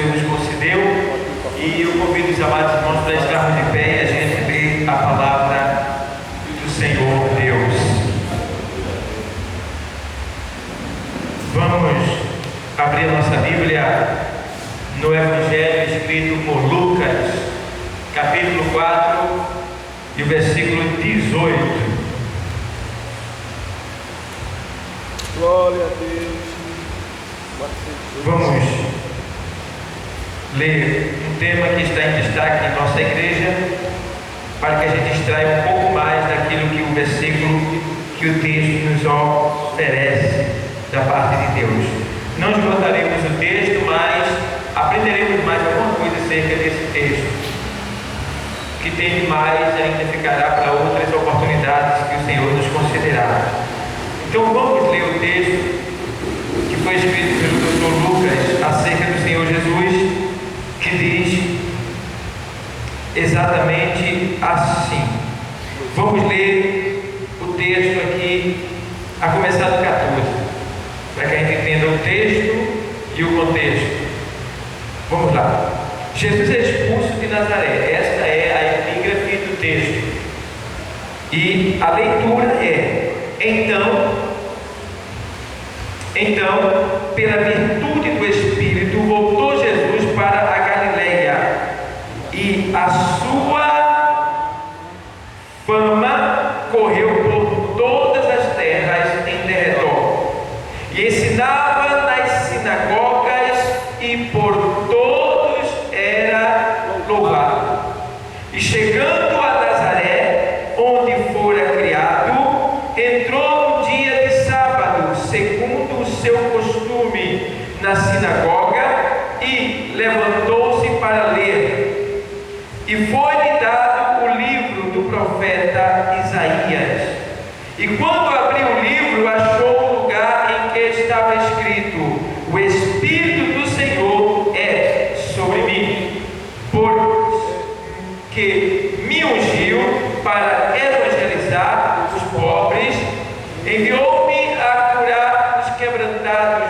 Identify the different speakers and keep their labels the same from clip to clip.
Speaker 1: Senhor nos concedeu, e eu convido os amados irmãos para estarmos de pé e a gente ler a palavra do Senhor Deus. Vamos abrir a nossa Bíblia no Evangelho escrito por Lucas, capítulo 4 e o versículo 18.
Speaker 2: Glória a Deus.
Speaker 1: Vamos ler um tema que está em destaque em nossa igreja, para que a gente extraia um pouco mais daquilo que o versículo, que o texto nos oferece da parte de Deus. Não esgotaremos o texto, mas aprenderemos mais alguma coisa acerca desse texto, que tem mais ainda ficará para outras oportunidades que o Senhor nos concederá. Então vamos ler o texto que foi escrito pelo Dr. Lucas acerca do Senhor Jesus, que diz exatamente assim. Vamos ler o texto aqui, a começar do 14, para que a gente entenda o texto e o contexto. Vamos lá. Jesus é expulso de Nazaré. Esta é a epígrafe do texto. E a leitura é: Então, pela virtude do Espírito, voltou Jesus para a Galileia, e a sua fama correu por todas as terras em derredor, e ensinava nas sinagogas, e por todos era louvado. E chegando a Nazaré, onde fora criado, entrou no dia de sábado, segundo o seu costume, na sinagoga, e levantou-se para ler. E foi-lhe dado o livro do profeta Isaías. E quando abriu o livro, achou o lugar em que estava escrito: O Espírito do Senhor é sobre mim, porque me ungiu para evangelizar os pobres, enviou-me a curar os quebrantados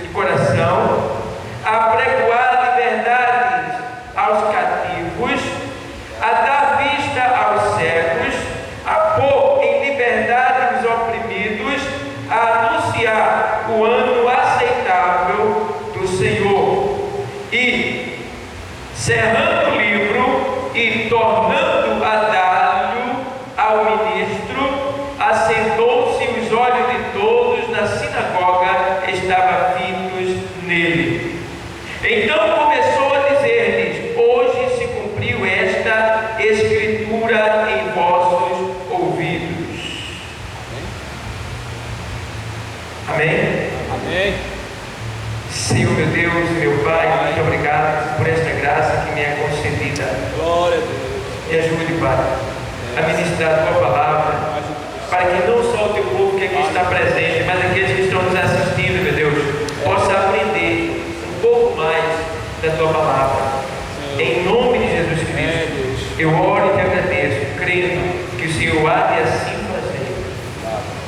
Speaker 1: de coração, a pregoar liberdade aos cativos, a dar vista aos cegos, a pôr em liberdade os oprimidos, a anunciar o ano aceitável do Senhor. E, cerrando o livro e tornando a dar-lhe ao ministro, assentou-se, e os olhos de todos na sinagoga estavam fitos nele. Então começou a dizer-lhes: Hoje se cumpriu esta escritura em vossos ouvidos. Amém?
Speaker 2: Amém.
Speaker 1: Senhor meu Deus e meu Pai, muito obrigado por esta graça que me é concedida.
Speaker 2: Glória a Deus.
Speaker 1: Me ajude, Pai, a ministrar a Tua palavra, para que não só o Teu povo que aqui está presente, mas aqueles que estão nos assistindo, meu Deus, possa aprender um pouco mais da Tua palavra. Em nome de Jesus Cristo, eu oro e te agradeço, crendo que o Senhor há de assim fazer.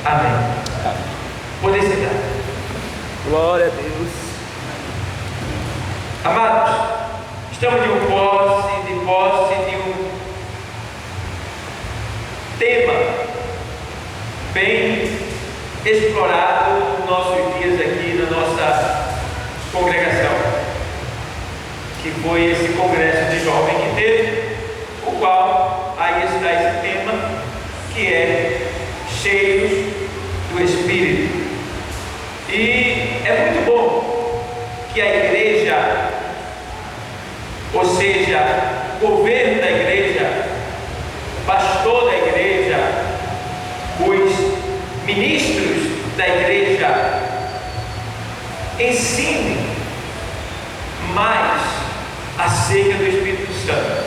Speaker 1: Amém. Podem sentar.
Speaker 2: Glória a Deus.
Speaker 1: Amados, estamos de posse de um tema bem explorado nos nossos dias aqui na nossa congregação, que foi esse congresso de jovem que teve, o qual aí está esse tema, que é cheios do Espírito. E é muito bom que a igreja, ou seja, o governo da igreja, o pastor da igreja, os ministros da igreja, ensinem mais acerca do Espírito Santo,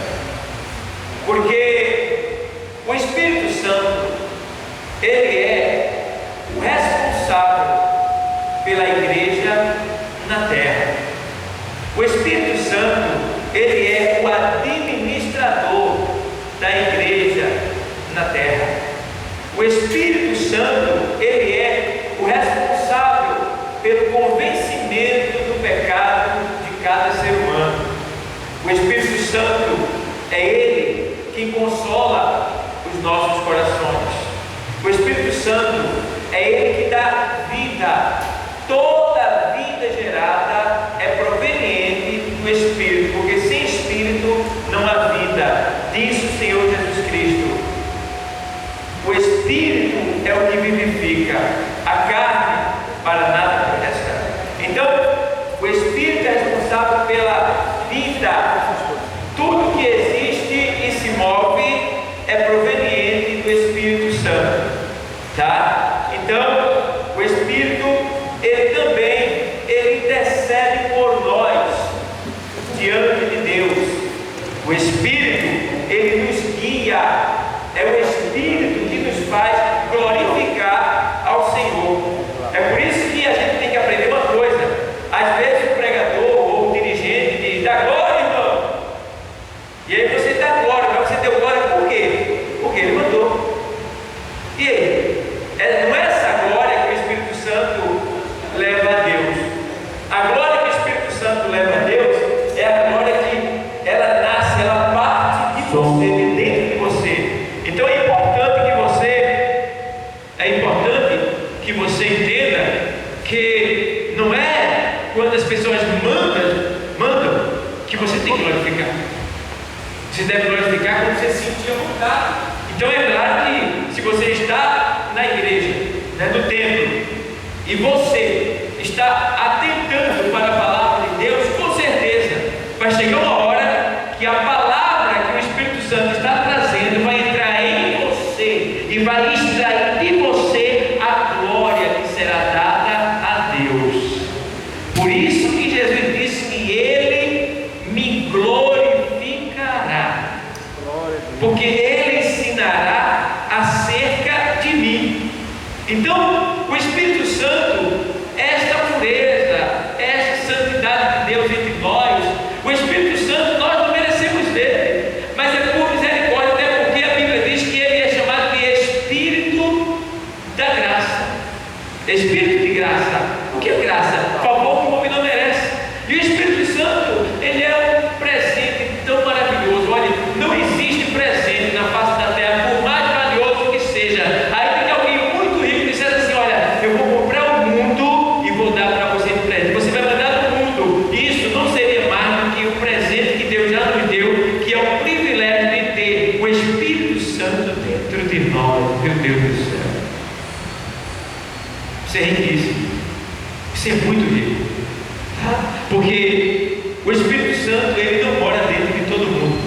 Speaker 1: porque o Espírito Santo, ele é o responsável pela igreja na terra. O Espírito Santo, ele é o administrador da igreja na terra. O Espírito Santo, ele é o responsável pelo convencimento do pecado de cada ser humano. O Espírito Santo é Ele quem consola os nossos corações. O Espírito Santo é Ele que dá vida. Toda vida gerada é proveniente do Espírito, porque sem Espírito não há vida. Diz o Senhor Jesus Cristo. O Espírito é o que vivifica, a carne para nada presta. Então, o Espírito é responsável pela vida. Tudo que existe e se move é proveniente do Espírito Santo, tá? Então, o Espírito, ele intercede por nós diante de Deus. O Espírito, ele nos guia. É o Espírito que nos faz glorificar ao Senhor. É por isso que a gente tem que aprender uma coisa. Às vezes o pregador ou o dirigente diz: dá glória, irmão. E aí você dá glória, mas você deu glória por quê? Porque ele mandou. E aí? Não é essa glória que o Espírito Santo leva a Deus. A glória que o Espírito Santo leva a Deus é a glória que ela nasce, ela parte de você, de dentro de você. Então é importante que você entenda que não é quando as pessoas mandam que você tem que glorificar. Você deve glorificar quando você sentir a vontade. Então é claro que se você está na igreja, no templo, e você está atentando para a palavra de Deus, com certeza vai chegar uma hora que a palavra que o Espírito Santo está trazendo vai entrar em você e vai extrair de você a glória que será dada a Deus. Por isso que Jesus disse que Ele me glorificará, porque Ele ensinará acerca de mim. Então, o Espírito Santo, esta pureza, esta santidade de Deus entre nós, o Espírito Santo nós não merecemos dele, mas é por misericórdia, até porque a Bíblia diz que ele é chamado de Espírito da graça. Espírito de graça. O que é graça? Favor que o homem não merece. E o Espírito Santo, ele é um presente tão maravilhoso. Olha, não existe presente na face da terra, por mais valioso que seja. Aí tem alguém muito rico dizendo assim: olha, eu vou comprar o mundo e vou dar para você de presente. Você vai mandar no mundo. Isso não seria mais do que o presente que Deus já nos deu, que é o privilégio de ter o Espírito Santo dentro de nós. Meu Deus do céu. Isso é riquíssimo. Isso é muito rico. Tá? Porque o Espírito Santo, ele não mora dentro de todo mundo.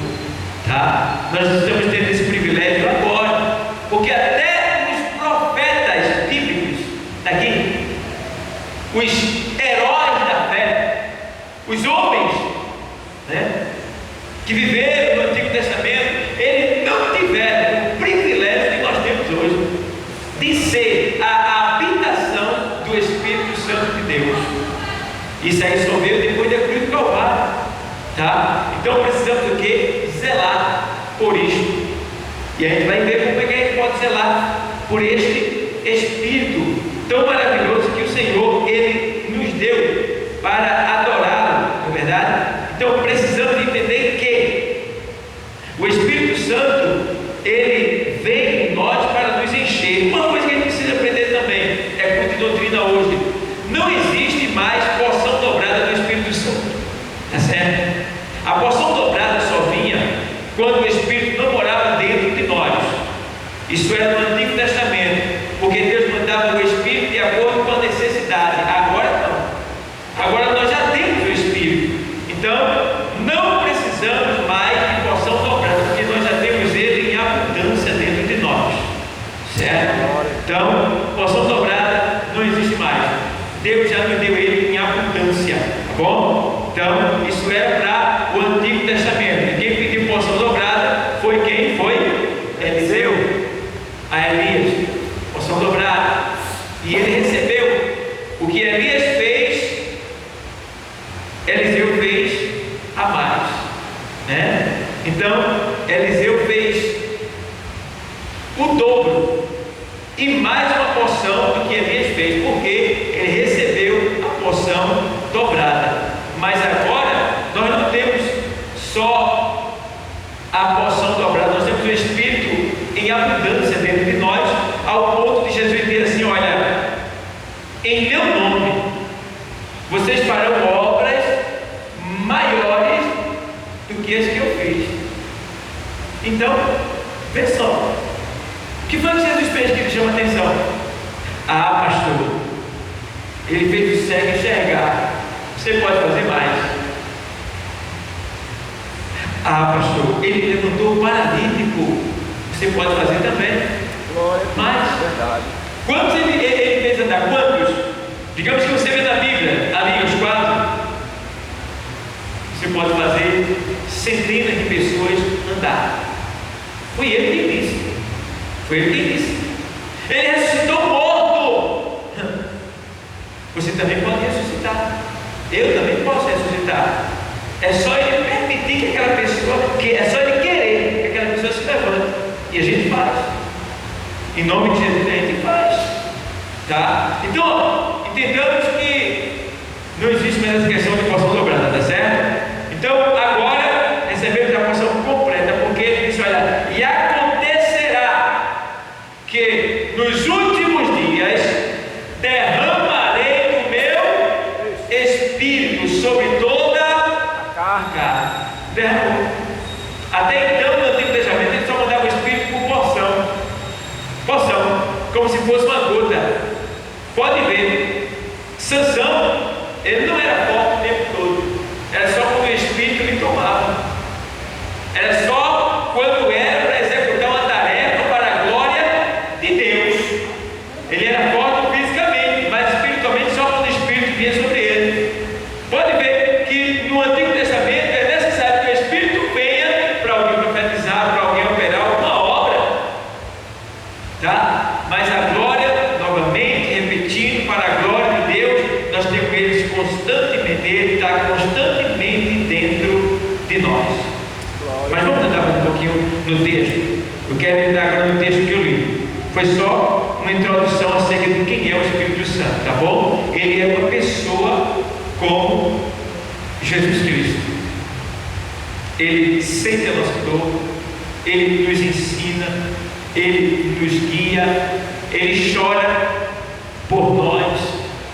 Speaker 1: Tá? Nós estamos tendo esse privilégio agora. Porque até os profetas bíblicos daqui, os heróis da fé, os homens, que viveram no Antigo Testamento, eles não tiveram o privilégio que nós temos hoje de ser a habitação do Espírito Santo de Deus. Isso aí só veio depois da cruz do Calvário, tá? Então precisamos do quê? Zelar por isto. E a gente vai ver como é que a gente pode zelar por este Espírito tão maravilhoso que o Senhor, Ele nos deu para adorá-lo, não é verdade? Então precisamos entender que o Espírito Santo, ele vem em nós para nos encher. Uma coisa que a gente precisa aprender também é culto de doutrina hoje. Não existe mais porção dobrada do Espírito Santo, tá certo? A porção dobrada só vinha quando o Espírito não morava dentro de nós. Isso era no Antigo Testamento, porque Deus mandava o Espírito de acordo com a necessidade. Agora não. Agora nós já temos o Espírito. Então não precisamos mais de porção dobrada, porque nós já temos ele em abundância dentro de nós, certo? Então porção dobrada não existe mais. Deus já nos deu ele em abundância, tá bom? Então isso era para o Antigo Testamento. E quem pediu porção dobrada foi quem? Foi Eliseu a Elias, porção dobrada. E ele recebeu. O que Elias fez, Eliseu fez a mais, né? Então Eliseu fez o dobro e mais uma porção do que Elias fez, porque ele recebeu a porção dobrada. Mas agora nós não temos só maiores do que as que eu fiz. Então, vê só, o que foi que Jesus fez que lhe chama a atenção? Ah, pastor, ele fez o cego enxergar. Você pode fazer mais. Ah, pastor, ele levantou o paralítico. Você pode fazer também.
Speaker 2: Glória a Deus.
Speaker 1: Mas,
Speaker 2: Verdade.
Speaker 1: quantos ele fez andar? Quantos? Digamos que você vê na Bíblia, ali os 4. Você pode fazer centenas de pessoas andar. Foi ele que disse. Foi ele que disse. Ele ressuscitou o morto. Você também pode ressuscitar. Eu também posso ressuscitar. É só ele permitir que aquela pessoa, é só ele querer que aquela pessoa se levante. E a gente faz. Em nome de Jesus a gente faz. Tá? Então, entendamos que não existe mais essa questão de porção dobrada, tá certo? Então, agora recebemos a porção completa, porque ele disse: olha, e acontecerá que nos últimos dias derramarei o meu Espírito sobre toda a carne. Derramou. Até então, no Antigo Testamento, ele só mandava o Espírito por porção. Porção, como se fosse uma gota. Pode ver, Sansão, ele não era forte o tempo todo. Era só quando o Espírito lhe tomava. Era só quando era para executar uma tarefa para a glória de Deus. Ele era forte fisicamente, mas espiritualmente só quando o Espírito vinha sobre ele. Pode ver que no Antigo Testamento é necessário que o Espírito venha para alguém profetizar, para alguém operar alguma obra. Tá? Mas a glória, novamente, repetindo, para a glória de Deus, nós temos eles constantemente, ele está constantemente dentro de nós. Mas vamos andar um pouquinho no texto. Eu quero entrar agora no texto que eu li. Foi só uma introdução acerca de quem é o Espírito Santo, tá bom? Ele é uma pessoa como Jesus Cristo. Ele sente a nossa dor, ele nos ensina, ele nos guia, ele chora por nós,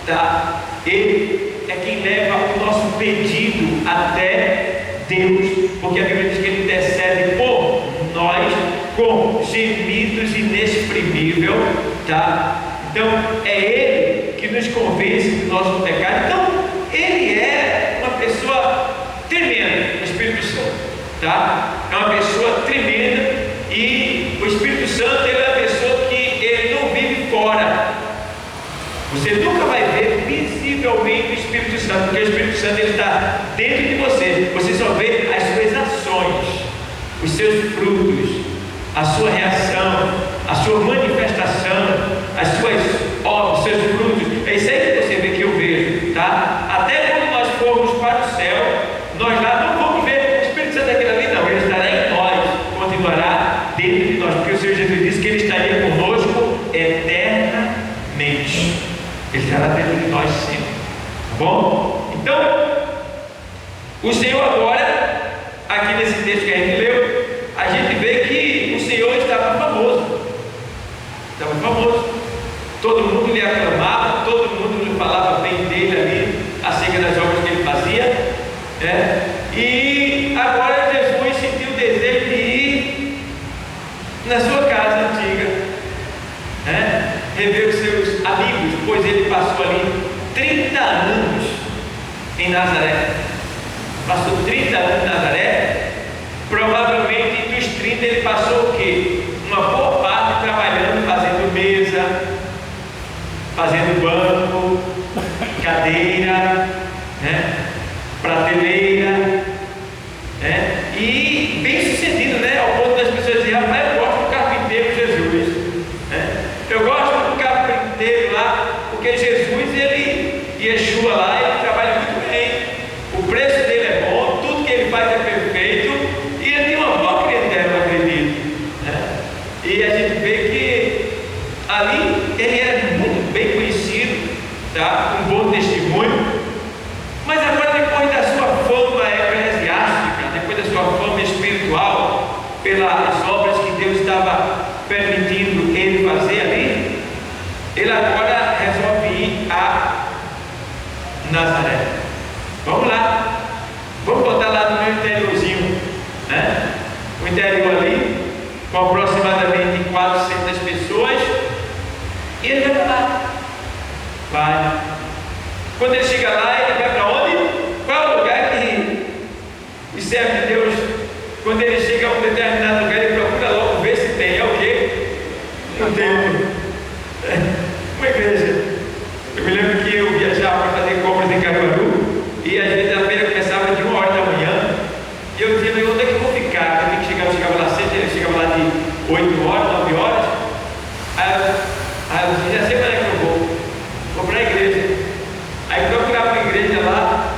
Speaker 1: tá? Ele é quem leva o nosso pedido até Deus, porque a Bíblia diz que ele intercede por nós com gemidos inexprimíveis, tá? Então é ele que nos convence do nosso pecado. Então ele é uma pessoa tremenda, o Espírito Santo, tá? É uma pessoa tremenda. E o Espírito Santo, ele é uma pessoa que ele não vive fora. Você nunca vai ver visivelmente o Espírito Santo, porque o Espírito Santo ele está dentro de você. Você só vê as suas ações, os seus frutos, a sua reação, a sua manifestação, as suas obras, os seus frutos. É isso aí que você vê, que eu vejo, tá? Até quando nós formos para o céu, nós lá não vamos ver o Espírito Santo daquele ali, não. Ele estará em nós, continuará dentro de nós, porque o Senhor Jesus disse que ele estaria conosco eternamente. Ele estará dentro de nós sempre, tá bom? Então, o Senhor agora, aqui nesse texto que a gente leu, a gente vê que o Senhor estava famoso. Todo mundo lhe aclamava, todo mundo lhe falava bem dele ali, acerca das obras que ele fazia, né? E agora Jesus sentiu o desejo de ir na sua casa antiga, né? Rever os seus amigos, pois ele passou ali 30 anos em Nazaré. Passou 30 anos em Nazaré. Provavelmente dos 30 ele passou o quê? Uma boa parte trabalhando, fazendo mesa, fazendo banco, cadeira, né? Prateleira, né? E bem sucedido, né? Ao ponto das pessoas dizerem: rapaz, eu gosto do carpinteiro Jesus, né? Eu gosto do carpinteiro lá, porque Jesus, ele, Yeshua lá, ele trabalha muito bem, o preço dele é bom, tudo que ele faz é perfeito, e ele tem uma boa clientela, eu acredito. com aproximadamente 400 pessoas, e ele vai para lá. Vai. Quando ele chega lá, ele vai para onde? Qual é o lugar que os servos de Deus, quando ele chega a um determinado lugar, ele procura logo ver se tem. É o quê? Um templo. Uma igreja. Eu me lembro que eu viajava para fazer compras em Caruaru, e às vezes a feira começava de 1 hora da manhã, e eu dizia, onde é que eu vou ficar? Eu tinha que chegar, eu chegava lá cedo, ele chegava lá de 8 horas, 9 horas. Aí eu dizia, já sei para onde é que eu vou para a igreja. Aí procurava uma igreja lá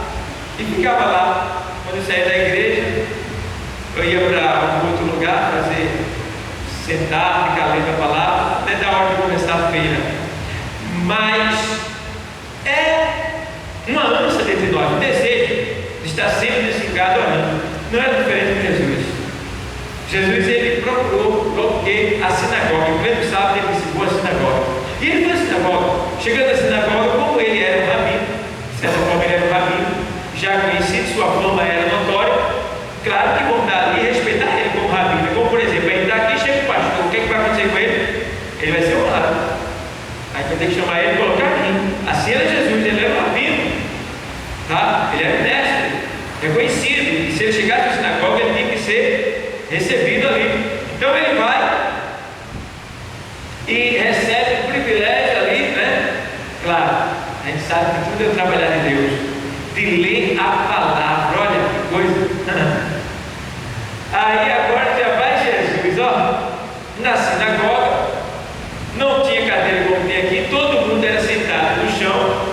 Speaker 1: e ficava lá. Quando eu saía da igreja, eu ia para um outro lugar, sentar, ficar lendo a palavra, até da hora de começar a feira. Mas é uma ânsia dentro de nós, um desejo de estar sempre nesse lugar orando. Não é diferente de Jesus. Jesus, ele procurou a sinagoga. Em pleno sábado ele disse, vou à sinagoga. E ele foi à sinagoga. Chegando à sinagoga, como ele era um rabino, de certa forma ele era um rabino, já conhecido, sua fama era notória, claro que vão dar ali e respeitar ele como rabino. Como por exemplo, ele está aqui, chega o pastor, o que vai acontecer com ele? Ele vai ser honrado. Aí vai ter que chamar ele e colocar aqui. Assim era Jesus, ele era um rabino, tá? Ele era mestre, reconhecido, e se ele chegasse à sinagoga, ele tinha que ser recebido ali. Então ele vai e recebe o privilégio ali, né? Claro, a gente sabe que tudo é o trabalhar de Deus, de ler a palavra. Olha que coisa. Aí agora já vai Jesus, ó, na sinagoga, não tinha cadeira como tem aqui, todo mundo era sentado no chão,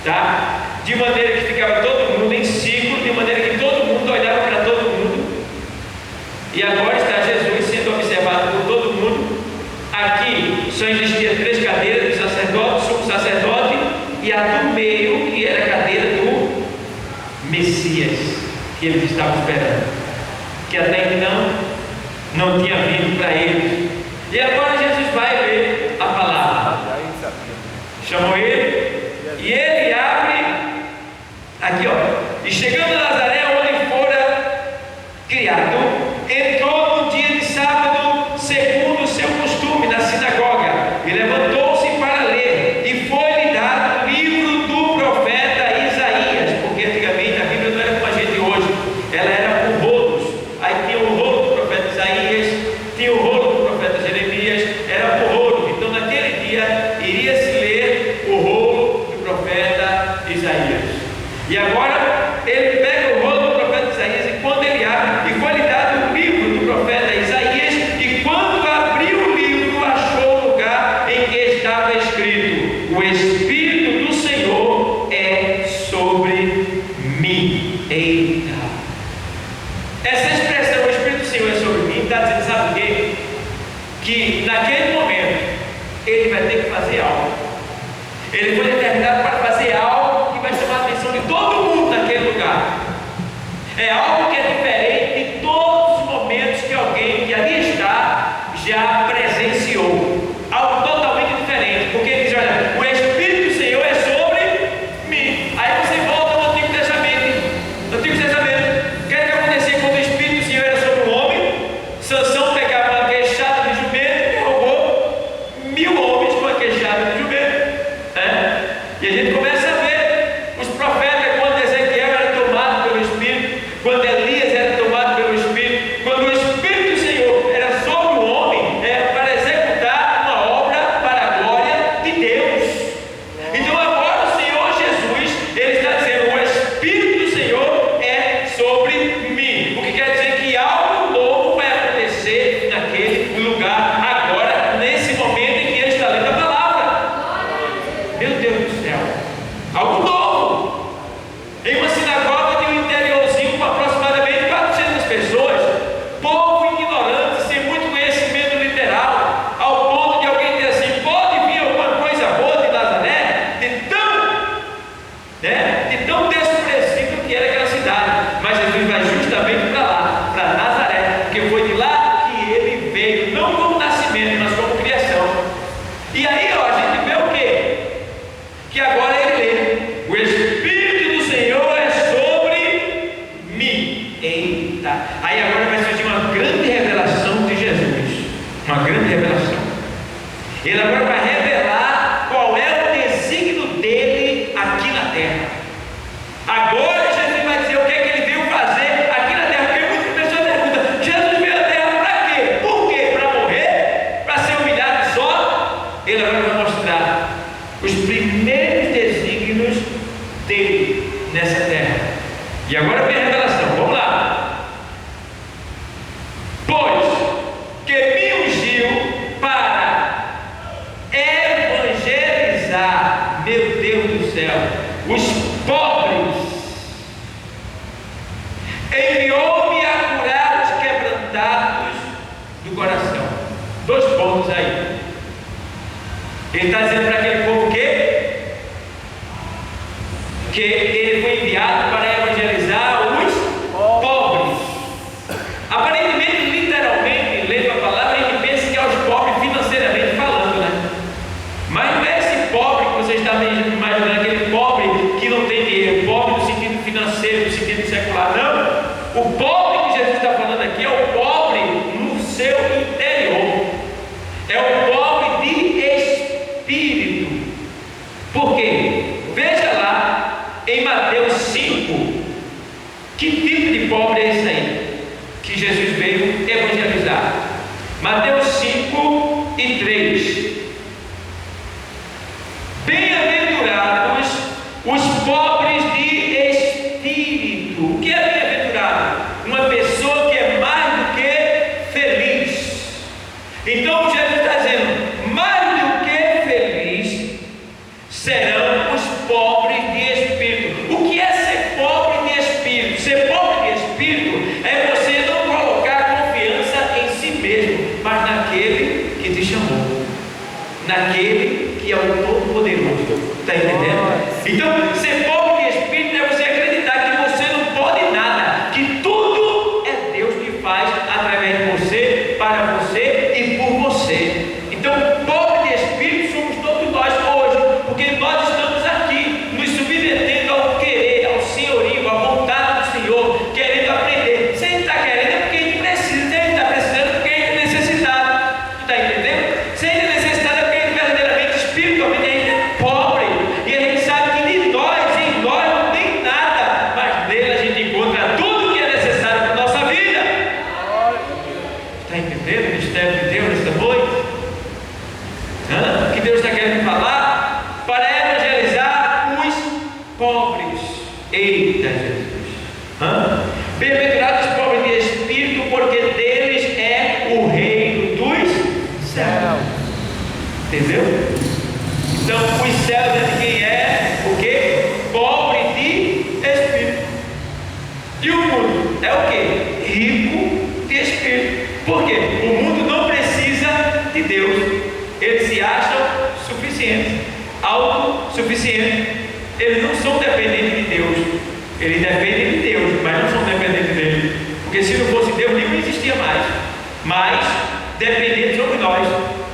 Speaker 1: tá? De maneira que ficava todo mundo em círculo, de maneira que todo mundo olhava para todo mundo. E agora está Jesus sendo observado por todo mundo. Aqui só existia 3 cadeiras do sacerdote, sumo sacerdote, e a do meio, que era a cadeira do Messias, que eles estavam esperando, que até então não tinha vindo para eles. E agora Jesus vai ler a palavra. Chamou ele, e ele abre aqui, ó. E chegando a Nazaré, onde fora criado, entrou no dia de sábado, segundo o seu costume, na sinagoga, e levantou-se para ler, e foi-lhe dado o livro do profeta Isaías, porque antigamente a Bíblia não era como a gente hoje, ela era por rolos. Aí tinha o rolo do profeta Isaías, tinha o rolo do profeta Jeremias, era por rolo. Então naquele dia iria-se ler o rolo do profeta Isaías. E agora ele pega o rolo do profeta Isaías, e quando ele abre, e foi-lhe dado o livro do profeta Isaías, e quando abriu o livro, achou o lugar em que estava escrito: o Espírito do Senhor é sobre mim. Eita! Essa expressão, o Espírito do Senhor é sobre mim, está dizendo, sabe o quê? Que naquele momento ele vai ter que fazer algo. Ele foi determinado para fazer algo que vai chamar a atenção de todo mundo naquele lugar. É algo que é diferente de todos os momentos que alguém que ali está já presenciou. Algo totalmente diferente, porque ele diz, olha, o Espírito do Senhor é sobre mim. Aí você volta no Antigo Testamento. No Antigo Testamento, o que é que acontecia quando o Espírito do Senhor era sobre o homem? Sansão pegava uma queixada de jumento e derrubou 1000 homens com a queixada de jumento. E a gente começa a ver os profetas, quando Ezequiel era tomado pelo Espírito, quando Elias era tomado pelo Espírito, quando o Espírito do Senhor era sobre o homem, era para executar uma obra para a glória de Deus. Então agora o Senhor Jesus, ele está dizendo, o Espírito do Senhor é sobre mim, o que quer dizer que algo novo vai acontecer naquele lugar agora, nesse momento em que ele está lendo a palavra. Meu Deus do céu, algo novo. Em uma sinagoga de um interiorzinho com aproximadamente 400 pessoas, povo ignorante, sem muito conhecimento literal, ao ponto de alguém dizer assim, pode vir alguma coisa boa de Nazaré? De tão desprezível que era aquela cidade. Mas Jesus vai justamente para lá, para Nazaré, porque foi de lá que ele veio, não como nascimento, mas como criação. E aí, ó, a gente vê o quê? Que agora ele lê, o Espírito do Senhor é sobre mim. Eita! Aí agora vai surgir uma grande revelação de Jesus. Uma grande revelação. Ele agora vai revelar qual é o desígnio dele aqui na terra. Agora Jesus vai dizer o que é que ele veio fazer aqui na terra. Porque muitas pessoas perguntam: Jesus veio à terra para quê? Por quê? Para morrer? Para ser humilhado só? Ele agora vai mostrar os primeiros desígnios dele nessa terra. E agora vem a revelação. Vamos lá. Pois que me ungiu para evangelizar, meu Deus do céu, os pobres, enviou-me a curar os quebrantados do coração. 2 pontos aí. Ele está dizendo para aquele povo que ele foi enviado para evangelizar os pobres. Aparentemente, literalmente, lendo a palavra, a gente pensa que é os pobres financeiramente falando, né? Mas não é esse pobre que você está imaginando, aquele pobre que não tem dinheiro, pobre no sentido financeiro, no sentido secular, não. O pobre que Jesus está falando aqui é o pobre no seu interior, é o pobre de espírito. Por quê? Veja lá em Mateus 5, que tipo de pobre é esse aí que Jesus veio evangelizar? Mateus 5 e 3. Bem-aventurados os pobres de espírito. O que é bem-aventurado? Uma pessoa que é mais do que feliz. Então Jesus está dizendo: mais do que feliz serão os pobres de espírito. O que é ser pobre de espírito? Ser pobre de espírito é você não colocar confiança em si mesmo, mas naquele que te chamou, naquele que é o Todo-Poderoso. Está entendendo? Então, ser pobre de espírito é você acreditar que você não pode nada, que tudo é Deus que faz através de você, para você e por você. Então, pobre de espírito somos todos nós hoje, porque nós estamos aqui nos submetendo ao querer, ao senhorio, à vontade do Senhor, querendo aprender. Se a gente está querendo é porque a gente precisa, se a gente está precisando é porque a gente é necessitado. Está entendendo? Se a gente é necessitado é porque a gente verdadeiramente, espiritualmente, a gente é pobre. E a gente sabe que de nós, em nós, não tem nada, mas nele a gente encontra tudo que é necessário para a nossa vida. Está entendendo o mistério de Deus nesta noite? O que Deus está querendo falar? Para evangelizar os pobres. Eita Jesus! Bem-aventurados os pobres de espírito, porque deles é o reino dos céus. Entendeu? Então, os céus é de quem é o quê? Pobre de espírito. E o mundo é o quê? Rico de espírito. Por quê? O mundo não precisa de Deus. Eles se acham suficientes, autossuficientes. Eles não são dependentes de Deus. Eles dependem de Deus, mas não são dependentes dele. Porque se não fosse Deus, nem existia mais. Mas dependentes somos nós,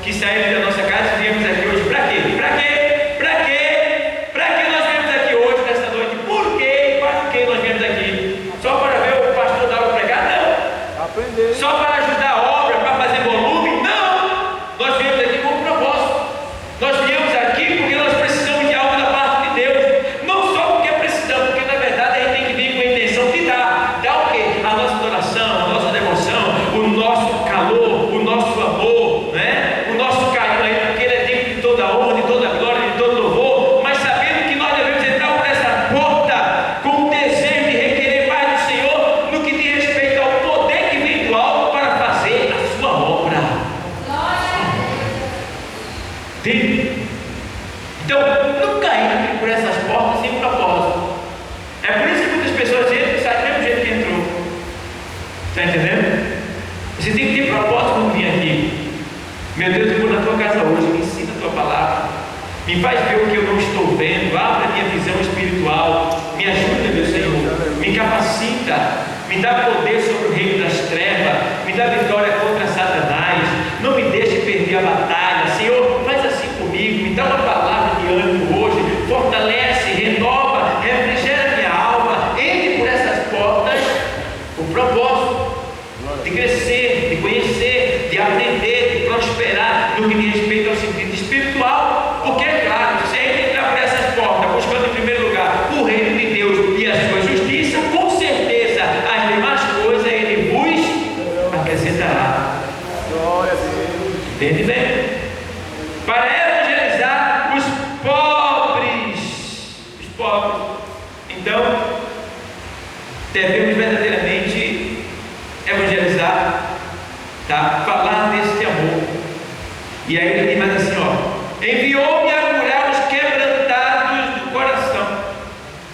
Speaker 1: que saímos da nossa casa e viemos aqui hoje. Para quê? Para quê? Para quê? Para que nós viemos aqui hoje, nesta noite? Por quê? Para que nós viemos aqui? Só para ver o pastor dar o pregar? Não.
Speaker 2: Aprender.
Speaker 1: Só para ajudar a obra, para fazer volume? Não. Nós viemos aqui com um propósito. Nós viemos aqui porque nós precisamos de algo da parte de Deus. Não só porque precisamos, porque na verdade a gente tem que vir com a intenção de dar. Dar o quê? A nossa adoração, a nossa devoção, o nosso calor, o nosso amor, né? O nosso carinho a Ele, porque Ele é digno de toda a honra, de toda a glória, de todo louvor. Mas sabendo que nós devemos entrar por essa porta com o desejo de requerer mais do Senhor no que diz respeito ao poder que vem do alto para fazer a sua obra. Entende? Então, nunca entre por essas portas sem propósito. É por isso que muitas pessoas entram e saem do mesmo jeito que entrou. Está entendendo? Você tem que ter propósito quando vir aqui. Meu Deus, eu vou na tua casa hoje, me ensina a tua palavra, me faz ver o que eu não estou vendo, abre a minha visão espiritual, me ajuda, meu Senhor, me capacita, me dá poder sobre o reino das trevas, me dá vitória contra Satanás, não me deixe perder a batalha. Senhor, faz assim comigo, me dá uma palavra de ânimo hoje, fortalece, renova, refrigera minha alma. Entre por essas portas o propósito de crescer, de conhecer, de aprender, de no que diz respeito ao sentido espiritual, porque é claro, se a gente entrar por essas portas, buscando em primeiro lugar o reino de Deus e a sua justiça, com certeza as demais coisas Ele vos acrescentará.
Speaker 2: Glória a Deus.
Speaker 1: Entende bem? Para evangelizar os pobres. Então, devemos verdadeiramente evangelizar, tá? Falar desse amor. E aí ele diz mais assim, ó: enviou-me a curar os quebrantados do coração.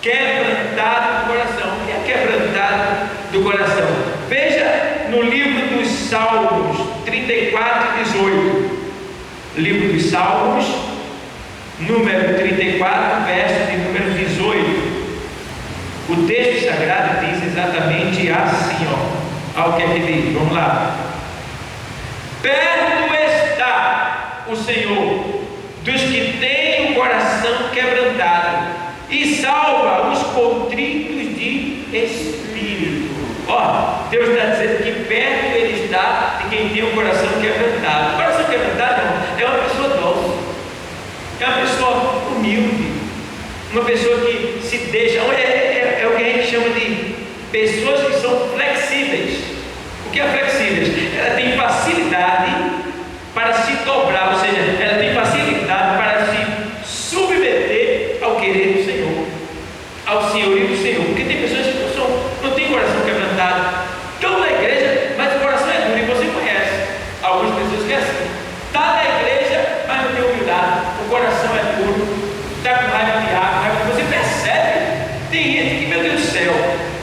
Speaker 1: Quebrantado do coração. O que é quebrantado do coração? Veja no livro dos Salmos 34 e 18. Livro dos Salmos, número 34, verso de número 18. O texto sagrado diz exatamente assim, ó. Olha o que é que diz, vamos lá. Perto está o Senhor dos que têm o coração quebrantado e salva os contritos de espírito. Ó, Deus está dizendo que perto Ele está de quem tem o coração quebrantado. O coração quebrantado, irmão, é uma pessoa doce, é uma pessoa humilde, uma pessoa que se deixa, é o que a gente chama de pessoas que são flexíveis. O que é flexíveis? Ela tem facilidade para se dobrar, ou seja, ela tem facilidade para se submeter ao querer do Senhor, ao senhorio do Senhor. Porque tem pessoas que não têm coração quebrantado, estão na igreja, mas o coração é duro, e você conhece algumas pessoas que é assim: está na igreja, mas não tem humildade, o coração é duro, está com raiva de água, você percebe. Tem gente que, meu Deus do céu,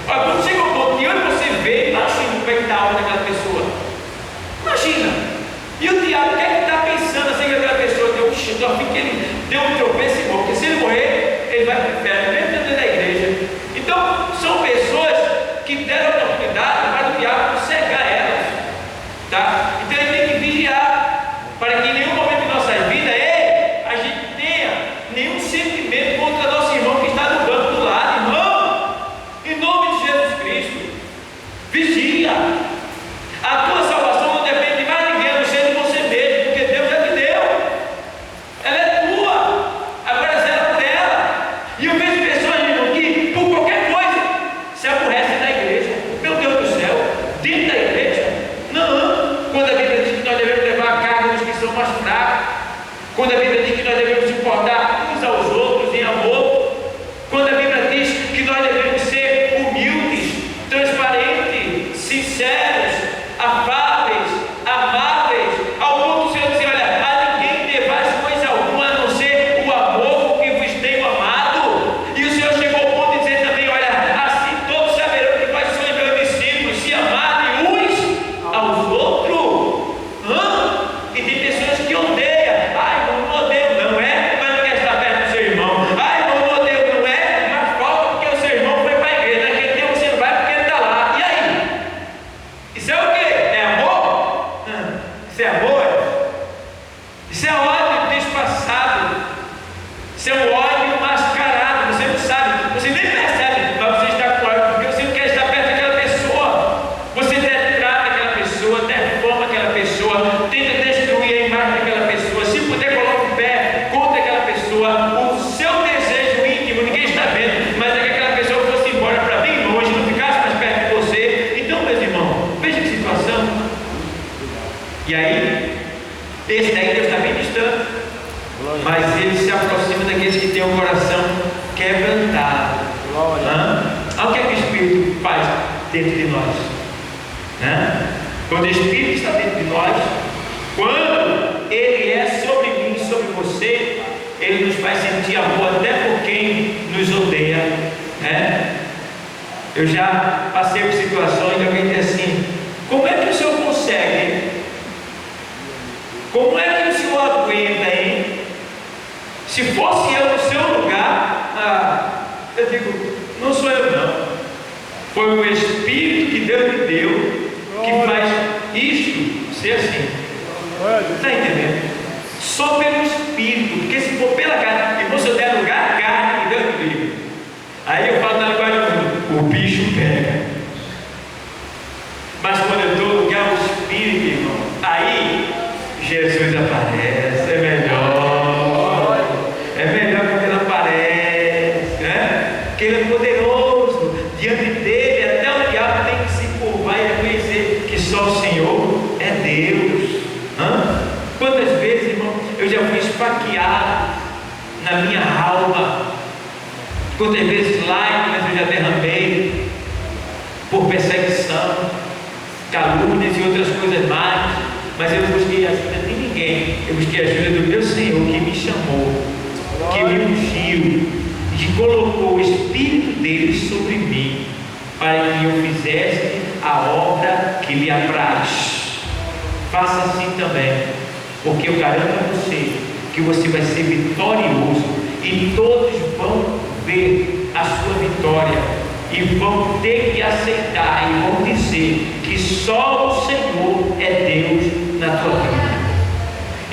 Speaker 1: olha, quando chega um ponto de onde você vê, imagina como é que está a alma daquela pessoa. Imagina. E o diabo, o que é que está pensando assim que aquela pessoa deu um chute, que ele deu um tropeço e morre, porque se ele morrer, ele vai para o inferno, mesmo dentro da igreja. Então, são pessoas que deram oportunidade para o diabo cegar elas, tá? Então ele tem que vigiar, para que em nenhum momento de nossa vida a gente tenha nenhum sentimento contra nosso irmão que está no banco do lado. Irmão, em nome de Jesus Cristo, vigia. A tua salvação não depende de mais ninguém, a não ser de você mesmo, porque Deus já te deu. Ela é tua, agora zela por ela. E eu vejo pessoas, irmão, que por qualquer coisa se aborrecem da igreja. Meu Deus do céu, dentro da igreja? Não. Quando a Bíblia diz que nós devemos levar a carga dos que são mais fracos, quando a Bíblia diz que nós devemos suportar uns aos outros em amor, quando a Bíblia diz que nós devemos ser humildes, transparentes, sinceros, afáveis, amáveis, ao ponto do Senhor dizer: olha, a ninguém devais coisa alguma a não ser o amor que vos tenho amado. E o Senhor chegou ao ponto de dizer também: olha, assim todos saberão que vós sois meus discípulos, se amarem uns aos outros. E tem pessoas que odeiam. Ai, não odeio, não é, mas não quer estar perto do seu irmão. Ai, não odeio, não é, mas falta porque o seu irmão foi para a igreja. Naquele dia você não vai porque ele está lá. E aí? Isso é o quê? É amor? Isso é amor? Isso é ódio disfarçado. Isso é um ódio mascarado. Você não sabe, você nem percebe, mas você está com ódio porque você não quer estar perto daquela pessoa. Você detrata aquela pessoa, deforma aquela pessoa, tenta destruir a imagem daquela pessoa. Se puder, coloque o pé contra aquela pessoa. O seu desejo íntimo, ninguém está vendo, mas é que aquela pessoa fosse embora para bem longe, não ficasse mais perto de você. Então, meus irmãos, veja que situação. E aí, esse daí Deus está bem distante, mas ele se aproxima daqueles que têm o coração quebrantado. Olha o que é que o Espírito faz dentro de nós. Quando o Espírito está dentro de nós, quando ele é sobre mim e sobre você, ele nos faz sentir amor até por quem nos odeia. Eu já passei por situações de alguém dizer assim: como é que o senhor consegue? Como é que o senhor aguenta, hein? Se fosse eu no seu lugar, eu digo: não sou eu não, foi o Espírito que Deus me deu que faz isto ser assim. Está entendendo? Só pelo Espírito, porque se for pela carne, e você der lugar à carne, que Deus me livre. Aí eu falo na linguagem do mundo: o bicho pega. Mas quando eu dou lugar ao Espírito, irmão, aí Jesus aparece. Quantas vezes lágrimas eu já derramei por perseguição, calúnias e outras coisas mais, mas eu não busquei ajuda de ninguém, eu busquei ajuda do meu Senhor, que me chamou, que me ungiu, e que colocou o Espírito dele sobre mim, para que eu fizesse a obra que lhe apraz. Faça assim também, porque eu garanto a você que você vai ser vitorioso, e todos vão ver a sua vitória, e vão ter que aceitar, e vão dizer que só o Senhor é Deus na tua vida.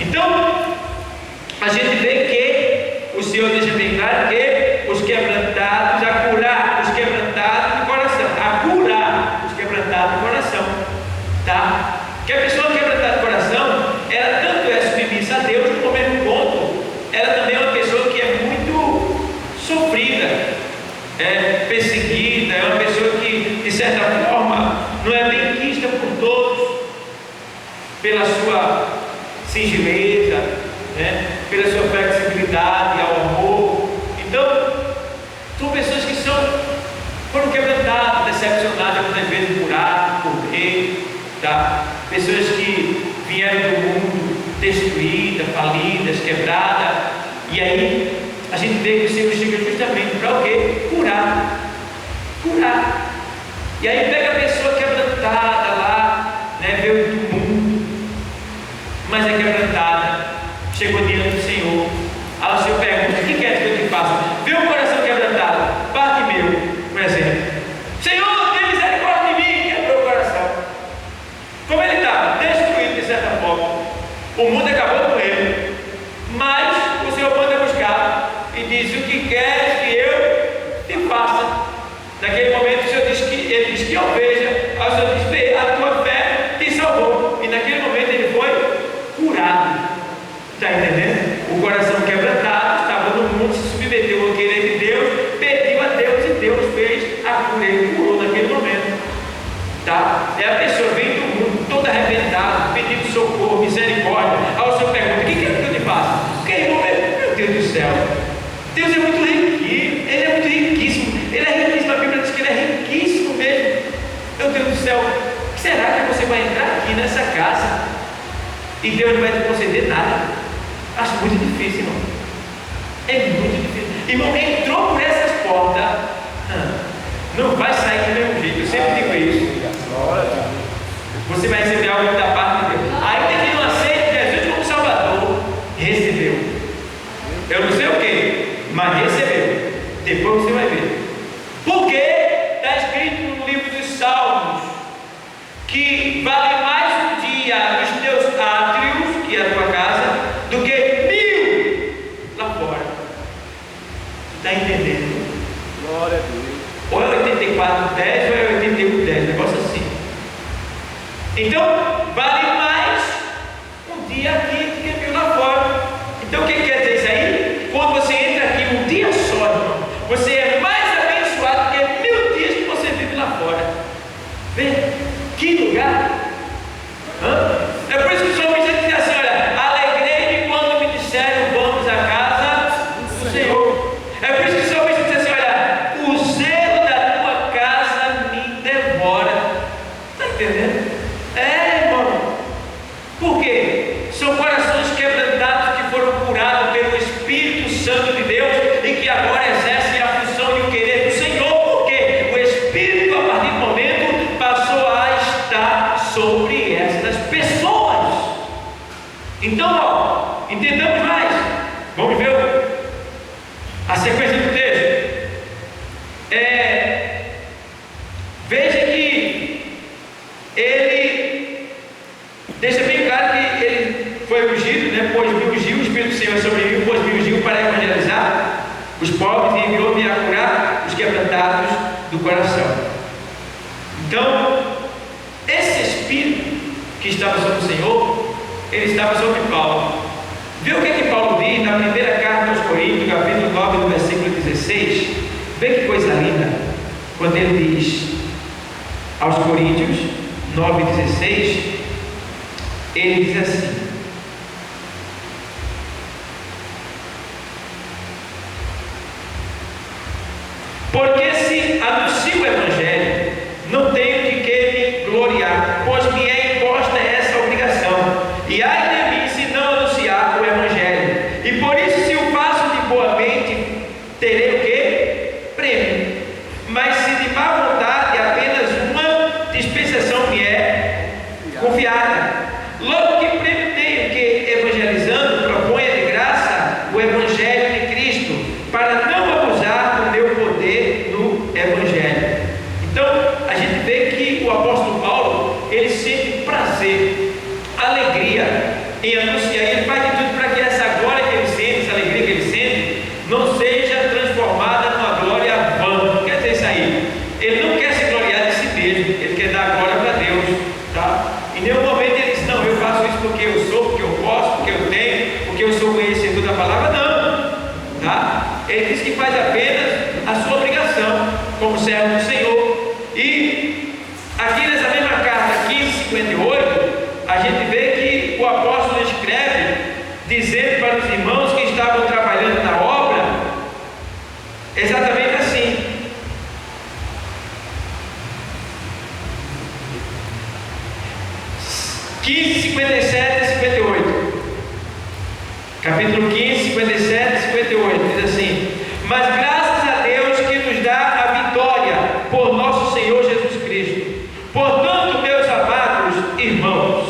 Speaker 1: Então, a gente vê que o Senhor deixa bem claro que os quebrantados, a curar os quebrantados de coração, a curar os quebrantados de coração, tá? Que a pessoa quebrantada de coração, ela tanto é submissa a Deus, no mesmo ponto, ela também é uma pessoa que é muito sofrida, é perseguida, é uma pessoa que, de certa forma, não é bem quista por todos, pela sua singeleza, né? Pela sua flexibilidade ao amor. Então, são pessoas que foram quebrantadas, decepcionadas, muitas vezes por rei, tá? Pessoas que vieram do mundo destruídas, falidas, quebradas, e aí a gente vê que o Senhor chega justamente para o quê? Curar. E aí pega a pessoa quebrantada lá, né? Veio do mundo, mas é quebrantada, chegou diante do Senhor. Aí o Senhor pergunta: o que quer que eu te faça? Vê o coração quebrantado, parte meu, por exemplo. Senhor, tem misericórdia de mim, quebrou o coração. Como ele estava? Destruído de certa forma. O mundo acabou com ele, mas o Senhor manda buscar e diz: o que queres que eu te faça? Naquele momento ele diz que eu veja. Aí o Senhor diz: vê, a tua fé te salvou. E naquele momento ele foi curado. Está entendendo? O coração quebrantado, estava no mundo, se submeteu ao querer de Deus, pediu a Deus e Deus fez a cura, ele curou naquele momento. Tá? É a pessoa vem do mundo toda arrebentada, pedindo socorro, misericórdia. Aí o Senhor pergunta: o que quer que eu te faça? Quem morrer? Meu Deus do céu, Deus é muito riquinho, Ele é muito riquíssimo, Ele é riquíssimo, a Bíblia diz que Ele é riquíssimo mesmo. Meu Deus do céu, será que você vai entrar aqui nessa casa e Deus não vai te conceder nada? Acho muito difícil, irmão. É muito difícil. Irmão, entrou por essas portas, não vai sair do mesmo jeito. Eu sempre digo isso. Você vai receber algo da parte de Deus. Ainda que não aceite Jesus como Salvador, recebeu. Eu não sei o que, mas recebeu. Depois você vai ver. Porque está escrito no livro dos Salmos que vale mais um dia nos teus átrios, que é a tua casa, do que 1000 lá fora. Está entendendo?
Speaker 2: Glória a Deus.
Speaker 1: Ou é 84:10 ou é 81:10, negócio assim. Então, vale mais um dia aqui do que 1000 lá fora. Então, o que quer dizer isso aí? Quando você entra aqui um dia só, irmão, você é mais abençoado do que 1000 dias que você vive lá fora. Vê? Que lugar! É por isso que o salmista diz assim: olha, alegrei-me quando me disseram vamos à casa do Senhor. É por isso que o salmista diz assim: olha, o zelo da tua casa me devora. Está entendendo? Irmão. Por quê? São corações quebrantados que foram curados pelo Espírito Santo de Deus e que agora exercem a função e o querer do Senhor. Porque o Espírito, a partir do momento, passou a estar sobre essas pessoas. Então, entendamos mais. Vamos ver a sequência do texto. Veja que ele deixa bem claro que ele foi ungido, né? Pois me ungiu, o Espírito do Senhor sobre mim, pois me ungiu para evangelizar os pobres e enviou-me a curar os quebrantados do coração. Então, esse Espírito que estava sobre o Senhor, ele estava sobre Paulo. Vê o que Paulo diz na primeira carta aos Coríntios, capítulo 9, no versículo 16. Vê que coisa linda, quando ele diz aos Coríntios 9,16, ele diz assim: em anunciar, ele faz de tudo para que essa glória que ele sente, essa alegria que ele sente, não seja transformada numa glória vã. Quer dizer isso aí? Ele não quer se gloriar de si mesmo, ele quer dar glória para Deus, tá? Em nenhum momento ele diz, não, eu faço isso porque eu sou, porque eu posso, porque eu tenho, porque eu sou conhecedor da palavra, não, tá? Ele diz que faz apenas a sua obrigação como servo do Senhor. E aqui nessa mesma carta 15:58, a gente vê que o apóstolo escreve dizendo para os irmãos que estavam trabalhando na obra exatamente assim: 15, 57 e 58. Capítulo 15, 57 e 58 diz assim: mas graças a Deus que nos dá a vitória por nosso Senhor Jesus Cristo. Portanto, meus amados irmãos,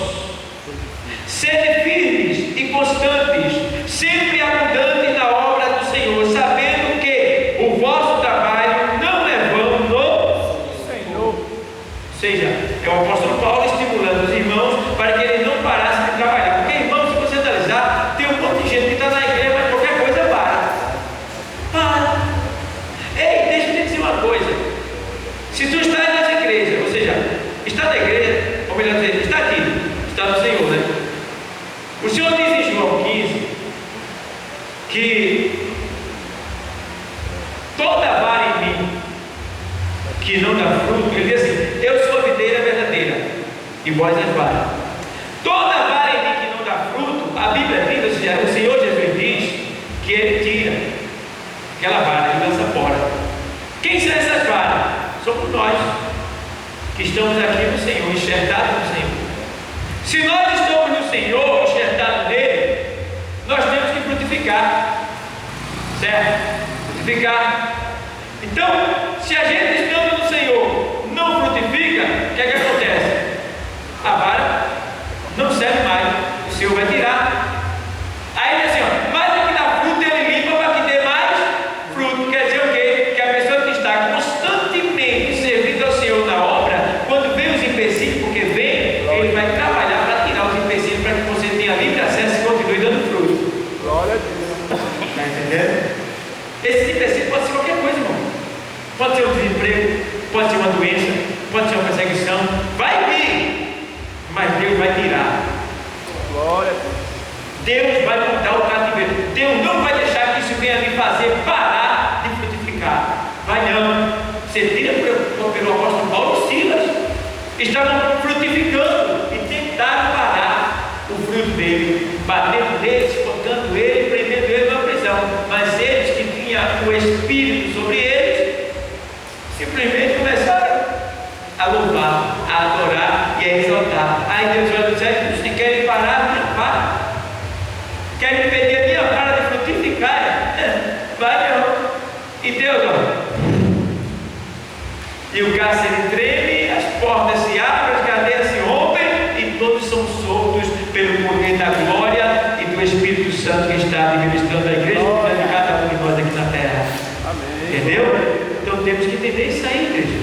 Speaker 1: sede firmes e constantes, sempre abundantes na obra do Senhor, sabendo que o vosso trabalho não é vão no Senhor. Ou seja, é o apóstolo Paulo estimulando os irmãos para que eles não parassem de trabalhar. Porque, irmãos, se você analisar, tem um monte de gente que está na igreja, mas qualquer coisa para. Ei, deixa eu te dizer uma coisa. Se tu estás nas igrejas, ou seja, está na igreja, ou melhor dizer, está aqui, está no Senhor, né? O Senhor diz em João 15 que toda vara em mim que não dá fruto, ele diz assim: eu sou a videira verdadeira e vós as varas. Toda vara em mim que não dá fruto, a Bíblia diz, ou seja, o Senhor Jesus diz que ele tira aquela vara e lança fora. Quem são essas varas? Somos nós que estamos aqui no Senhor, enxertados no Senhor. Se nós estamos no Senhor, enxertados nele, nós temos que frutificar, certo? Frutificar. Então, se a gente estando no Senhor não frutifica, o que é que acontece? A vara não serve mais, o Senhor vai tirar. Aí diz assim, ó, mas o que dá fruto ele limpa para que dê mais fruto. Quer dizer o quê? Que a pessoa que está constantemente servindo ao Senhor na obra, quando vem os empecilhos, porque vem, ele vai trabalhar para tirar os empecilhos para que você tenha livre acesso e continue dando fruto.
Speaker 2: Glória a Deus.
Speaker 1: Está entendendo? Esse empecilho pode ser qualquer coisa, irmão. Pode ser um desemprego, pode ser uma doença, pode ser uma perseguição. Vai vir, mas Deus vai tirar.
Speaker 2: Glória a Deus.
Speaker 1: Deus vai mudar o cativeiro. Deus não vai deixar que isso venha lhe fazer parar de frutificar. Vai não. Você tira pelo apóstolo Paulo e Silas. Estavam frutificando e tentaram parar o fruto dele, batendo nele, espancando ele, prendendo ele na prisão. Mas eles que tinham o Espírito sobre eles, simplesmente começaram a louvar, a adorar e a exaltar. Aí Deus vai dizer: se querem parar, não para. Querem perder a minha vara de frutificar? Vai não. E Deus, ó. E o cárcere treme, as portas se abrem, as cadeias se rompem e todos são soltos pelo poder da glória e do Espírito Santo que está administrando a igreja e de cada um de nós aqui na terra.
Speaker 2: Amém.
Speaker 1: Entendeu? Então temos que entender isso aí, igreja.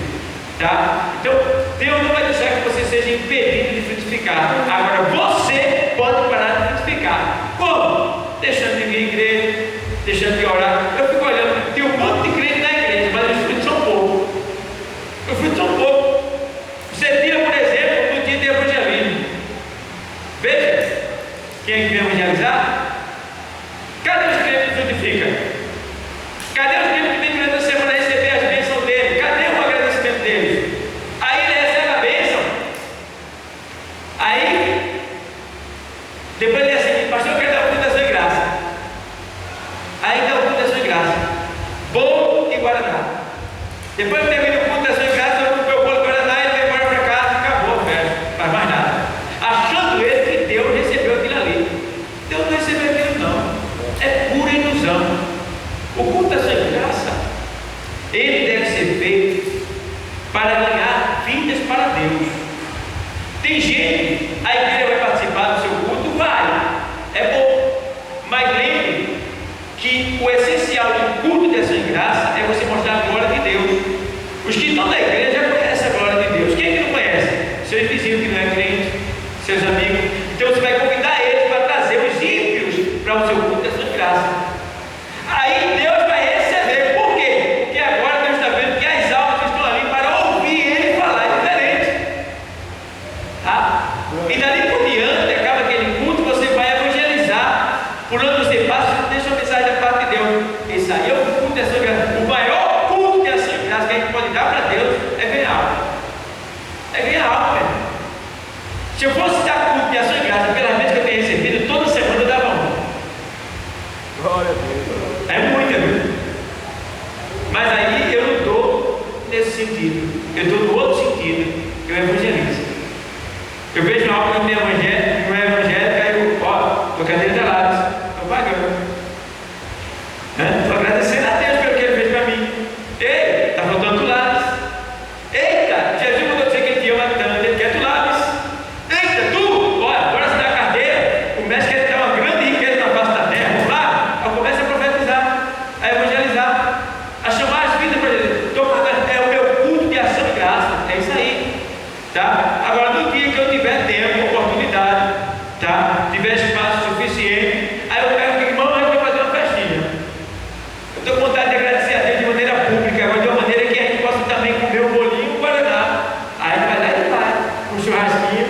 Speaker 1: Tá? Então, Deus não vai deixar que você seja impedido de frutificar. Agora, você pode parar de frutificar. Como? Deixando de vir à igreja, deixando de orar. Eu fico olhando, tem um monte de crente na igreja, mas os frutos são poucos. Os frutos são poucos. Você tira, por exemplo, no dia de evangelismo. Veja, quem é que vem evangelizar? Cadê os crentes que frutificam? Cadê os crentes que vêm durante a semana receber as bênçãos dele? Cadê o agradecimento deles? Aí ele recebe a bênção. Aí, depois ele diz assim: pastor, eu quero dar o culto da sua graça. Aí dá o culto da sua graça. Bolo e guaraná. Depois que termina o culto da sua graça, eu comprei o bolo e guaraná e vai embora para casa e acabou a festa. Não faz mais nada. Achando ele que Deus recebeu aquilo ali. Deus não recebeu aquilo não. É pura ilusão. O culto da sua graça, ele deve ser feito para ganhar vidas para Deus. Tem gente, a igreja vai participar do seu culto? Vai, é bom, mas lembre que o essencial do culto dessa graça é você mostrar a glória de Deus. Os que estão na igreja já conhecem a glória de Deus. Quem é que não conhece? Seus vizinhos que não é crente, seus amigos. Então você vai convidar eles para E dali por diante, acaba aquele culto, você vai evangelizar. Por onde você passa, você deixa uma mensagem da parte de Deus. Isso aí é o culto de ação de graça. O maior culto de ação de graça que a gente pode dar para Deus é ganhar alma. É ganhar alma, velho. Se eu fosse dar culto de ação de graça pelas vezes que eu tenho recebido, toda semana eu dava um.
Speaker 2: Glória a Deus.
Speaker 1: É muita, viu? Mas aí eu não estou nesse sentido. Eu estou no outro sentido. Eu evangelizo. Eu vejo algo no meu evangelho, no evangélico, aí eu, ó, estou cadeira de lados, estou pagando. Estou agradecendo a Deus pelo que Ele fez para mim. Ei, está faltando lados. Eita, Jesus mandou dizer que Ele te ama tanto, Ele quer tu lados. Eita, tu, olha, agora você dá a carteira, o mestre quer te dar uma grande riqueza na face da terra. Vamos lá, eu começo a profetizar, a evangelizar, a chamar as vidas para Deus. Estou pagando, é o meu culto de ação de graça, é isso aí. Tá? Agora, no dia que eu tiver tempo, oportunidade, tá? Tiver espaço suficiente, aí eu pego o irmão e vou fazer uma festinha. Eu estou com vontade de agradecer a Deus de maneira pública, agora de uma maneira que a gente possa também comer um bolinho e um guaraná. Aí vai lá e vai, um churrasquinho,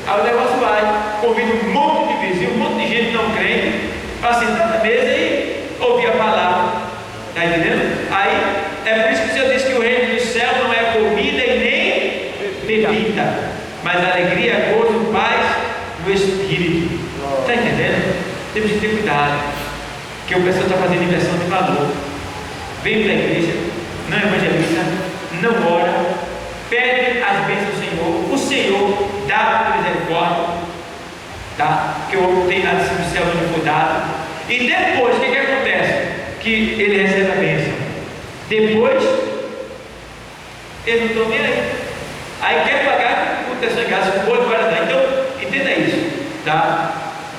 Speaker 1: aí o negócio vai. Convido um monte de vizinhos, um monte de gente não crente, para sentar na mesa e ouvir a palavra. Está entendendo? Aí, é por isso que o Senhor disse que o reino do céu não é comida e nem bebida, mas alegria, gozo, paz no Espírito. Está entendendo? Temos que ter cuidado, porque o pessoal está fazendo inversão de valor. Vem para a igreja, não evangeliza, não ora, pede as bênçãos do Senhor. O Senhor dá por misericórdia, tá? Porque o homem tem nada do céu onde foi dado. E depois, o que acontece? Que ele recebe a bênção. Depois, ele não está nem aí. Aí quer pagar com proteção de graça, com bolo para dar. Então, entenda isso, tá?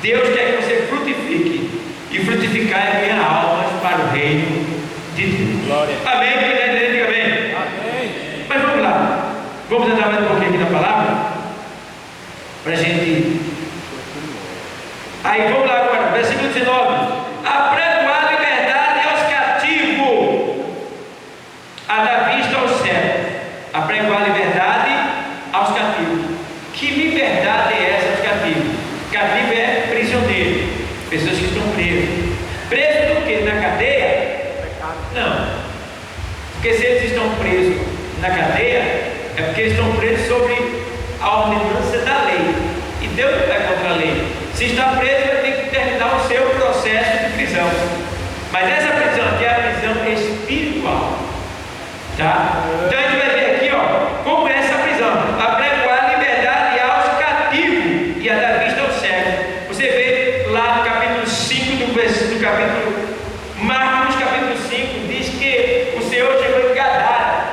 Speaker 1: Deus quer que você frutifique. E frutificar é ganhar almas para o reino de Deus. Glória. Amém? Quem está entendendo, diga amém. Amém. Mas vamos lá. Vamos entrar mais um pouquinho aqui na palavra. Para a gente. Aí vamos lá agora, versículo 19. Apregoar liberdade aos cativos, a dar vista aos cegos. Apregoar liberdade aos cativos. Que liberdade é essa aos cativos? Cativo é prisioneiro, pessoas que estão presas. Preso do que? Na cadeia? Não. Porque se eles estão presos na cadeia, é porque eles estão presos sobre a ordenança da lei. E Deus não vai contra a lei. Se está preso, vai ter que terminar o seu processo de prisão. Mas essa prisão aqui é a prisão espiritual. Tá? Então a gente vai ver aqui, ó, como é essa prisão. Apregoar a liberdade aos cativos e a dar vista aos cegos. Você vê lá no capítulo 5 do capítulo Marcos, capítulo 5, diz que o Senhor chegou em Gadara.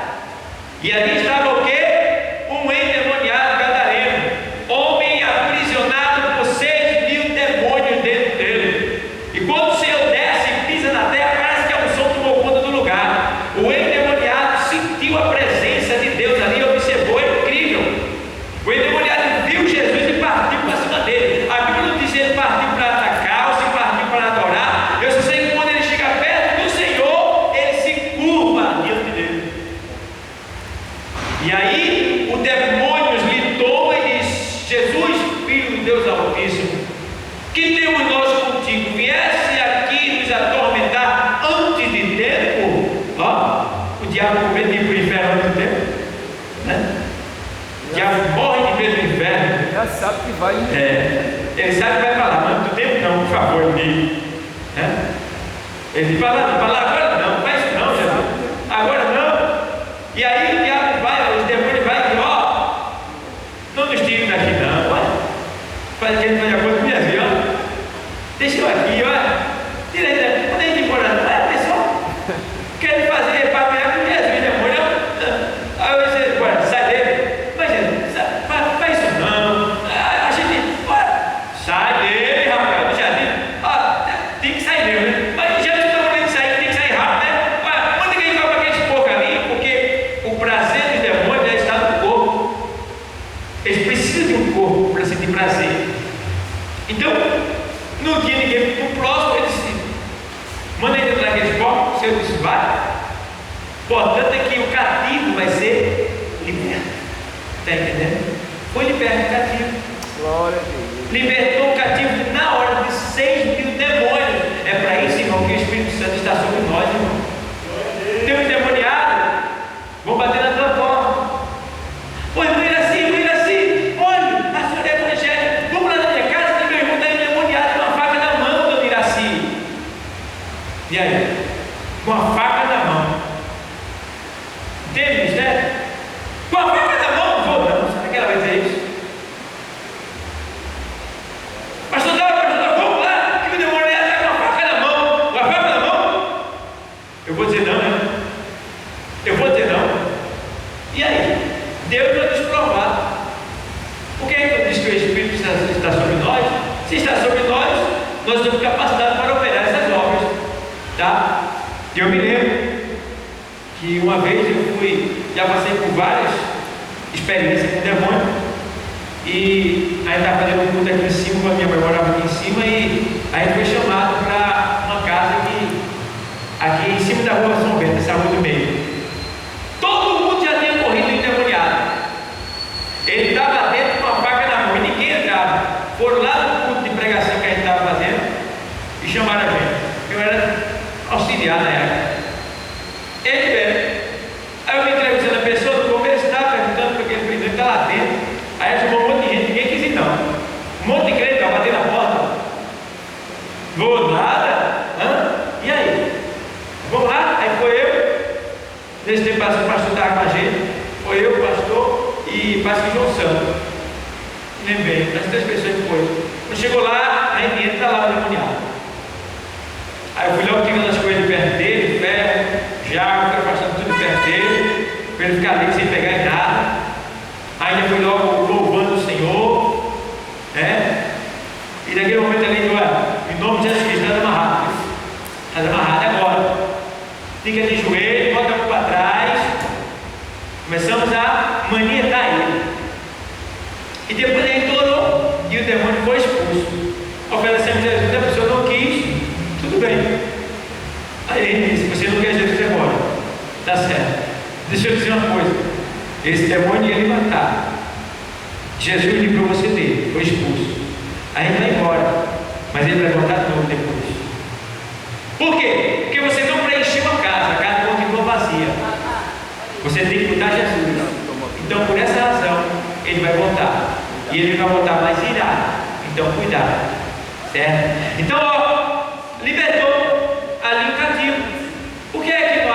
Speaker 1: E ali estava o quê? Um endemoniado gadareno, homem aprisionado por 6.000 demônios dentro dele. E quando o Senhor desce e pisa na terra, parece que a unção tomou conta do lugar. O endemoniado sentiu a presença de Deus ali, observou, é incrível. O endemoniado viu Jesus e partiu para cima dele. A Bíblia não diz se ele partiu para atacar ou se partiu para adorar. Eu só sei que quando ele chega perto do Senhor, ele se curva diante dele. E aí o demônio lhe toma e diz: Jesus, Filho de Deus Altíssimo, que temos nós contigo? Viesse aqui nos atormentar antes de tempo? Ó, o diabo com medo de ir para o inferno antes de tempo, né? O diabo morre de medo do inferno.
Speaker 2: Já sabe que vai.
Speaker 1: Ele sabe que vai falar, mas do tempo não, por favor, me. Ele fala agora não, faz isso não, Jesus. Agora não. E aí o diabo vai, os demônios vai e diz: ó, não nos tirem daqui não, olha. Faz que ele não de acordo com minha vida, ó. Deixa eu aqui, olha. Tira ele daqui, quando a gente ir embora, olha pessoal, querem fazer para ganhar com Jesus, demônio. Aí eu disse: bora, sai dele. Mas faz isso não. A gente, olha, sai dele, rapaz, do jardim. Tem que sair dele, né? Mas Jesus está mandando sair, tem que sair rápido, né? Olha, manda que ele vai para aquele porco ali, porque o prazer dos demônios já está no corpo. Eles precisam de um corpo para sentir prazer. Então, não tinha ninguém para o próximo, ele disse: manda ele entrar naqueles porcos. O Senhor disse: vai. Portanto, é que o cativo vai ser liberto. Está entendendo? Foi liberto o cativo.
Speaker 2: Glória a Deus.
Speaker 1: Libertou o cativo na hora de 6.000 demônios. É para isso, irmão, que o Espírito Santo está sobre nós, irmão. Tem um endemoniado, vão bater na tua porta. Pô, irmão, assim, olha, a senhora é evangélica, vamos lá na minha casa, que meu irmão está endemoniado com uma faca na mão, dona Iraci. E aí? Com a faca na mão. Entende, né? Com a faca na mão, vou não. Sabe que ela vai dizer isso? Pastor, vamos lá, que o demônio está com a faca na mão. Com a faca na mão? Eu vou dizer não, né? Eu vou dizer não. E aí? Deus vai nos provar. Por que diz que o Espírito está sobre nós? Se está sobre nós, nós temos capacidade para operar essas obras. Tá? Eu me lembro que uma vez já passei por várias experiências com o demônio, e aí estava fazendo um culto aqui em cima, a minha mãe morava aqui em cima, e a gente foi chamado para uma casa aqui em cima da rua São Bento, essa rua do meio. Todo mundo já tinha corrido endemoniado. Ele estava dentro com uma faca na mão e ninguém entrava. Foram lá no culto de pregação que a gente estava fazendo e chamaram a gente. Eu era auxiliar na época. Ele veio. Aí eu me entrevistando a pessoa, no começo estava perguntando para aquele presidente está lá dentro. Aí chamou um monte de gente, ninguém quis ir não. Um monte de crente estava batendo na porta. Vou nada. E aí? Vamos lá? Aí foi eu. Nesse tempo o pastor estava com a gente. Foi eu, o pastor e o pastor João Santos. Lembrei, as 3 pessoas que foi. Quando chegou lá, a gente está lá o demoniado. Aí eu fui logo tirando as coisas de perto dele, ferro, já, fui afastando tudo de perto dele, para ele ficar ali sem pegar em nada. Aí eu fui logo louvando o Senhor, né? E naquele momento ali, em nome de Jesus Cristo, está amarrado. Está amarrado agora. Fica de joelho, bota a mão para trás. Começamos a manietar ele. E depois ele tornou e o demônio foi expulso. Oferecemos Jesus, a pessoa não quis, tudo bem. Aí ele disse: você não quer Jesus agora? Tá certo. Deixa eu dizer uma coisa: esse demônio ia lhe matar. Jesus livrou você dele, foi expulso. Aí ele vai embora, mas ele vai voltar de novo depois. Por quê? Porque você não preencheu a casa continua vazia. Você tem que mudar Jesus. Então, por essa razão, ele vai voltar. E ele vai voltar mais irado. Então, cuidado. Certo? Então, libertou ali o cativo. O que é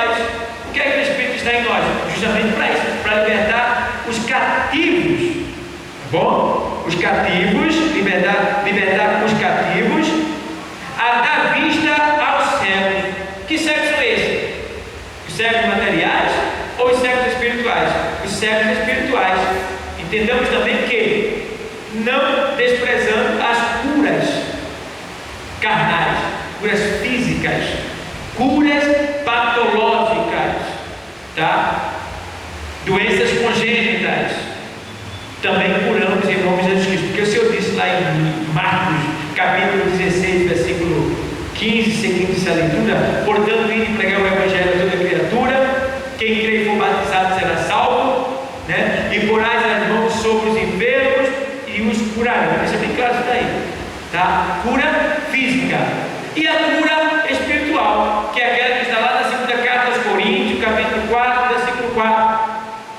Speaker 1: que o Espírito está em nós? Justamente para isso, para libertar os cativos. Bom? Os cativos, libertar os cativos, a dar vista aos cegos. Que cegos são esses? Os cegos materiais ou os cegos espirituais? Os cegos espirituais. Entendamos também que, não desprezando as curas carnais, curas físicas, curas patológicas, tá? Doenças congênitas, também curamos em nome de Jesus Cristo, porque o Senhor disse lá em Marcos, capítulo 16, versículo 15, seguindo essa leitura: portanto, ide pregar o Evangelho a toda criatura, quem crê e for batizado será salvo, né? E porás as mãos sobre os enfermos e os curarão. Deixa bem claro isso daí, tá? Cura física e a cura espiritual, que é aquela que está lá na segunda carta aos Coríntios, capítulo 4, versículo 4,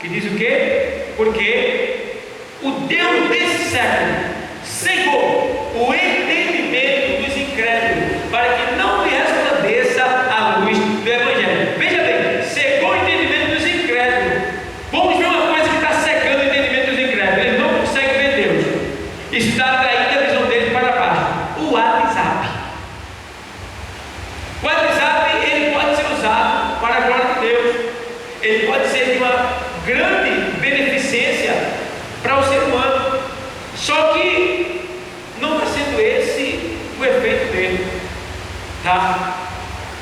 Speaker 1: que diz o quê? Porque o Deus desse século cegou o entendimento dos incrédulos, para que não lhe resplandeça a luz do Evangelho. Veja bem, cegou o entendimento dos incrédulos. Vamos ver uma coisa que está cegando o entendimento dos incrédulos: eles não conseguem ver Deus, está atraindo a visão deles para baixo. O WhatsApp. O WhatsApp, ele pode ser usado para a glória de Deus. Ele pode ser de uma grande beneficência para o ser humano. Só que não está sendo esse o efeito dele, tá?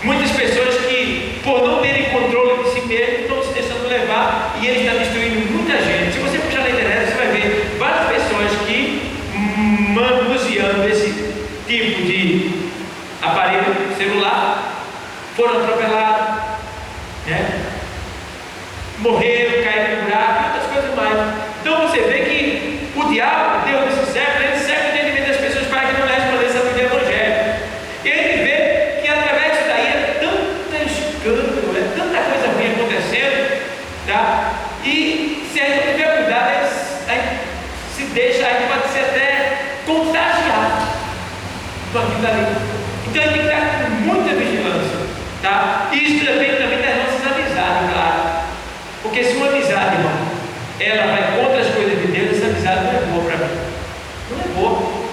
Speaker 1: Muitas pessoas que, por não terem controle de si mesmo, estão se deixando levar, e ele está destruindo muita gente. Se você puxar na internet, você vai ver várias pessoas que, manuseando esse tipo de aparelho celular, foram atropelados, né? Morreram, caíram no buraco e outras coisas mais. Então você vê que o diabo, Deus desse século, ele se deixa, a gente pode ser até contagiado com aquilo dali. Então a gente tem que estar com muita vigilância, tá? Isso depende também das nossas amizades, claro. Porque se uma amizade, irmão, ela vai contra as coisas de Deus, essa amizade não é boa para mim. Não é boa.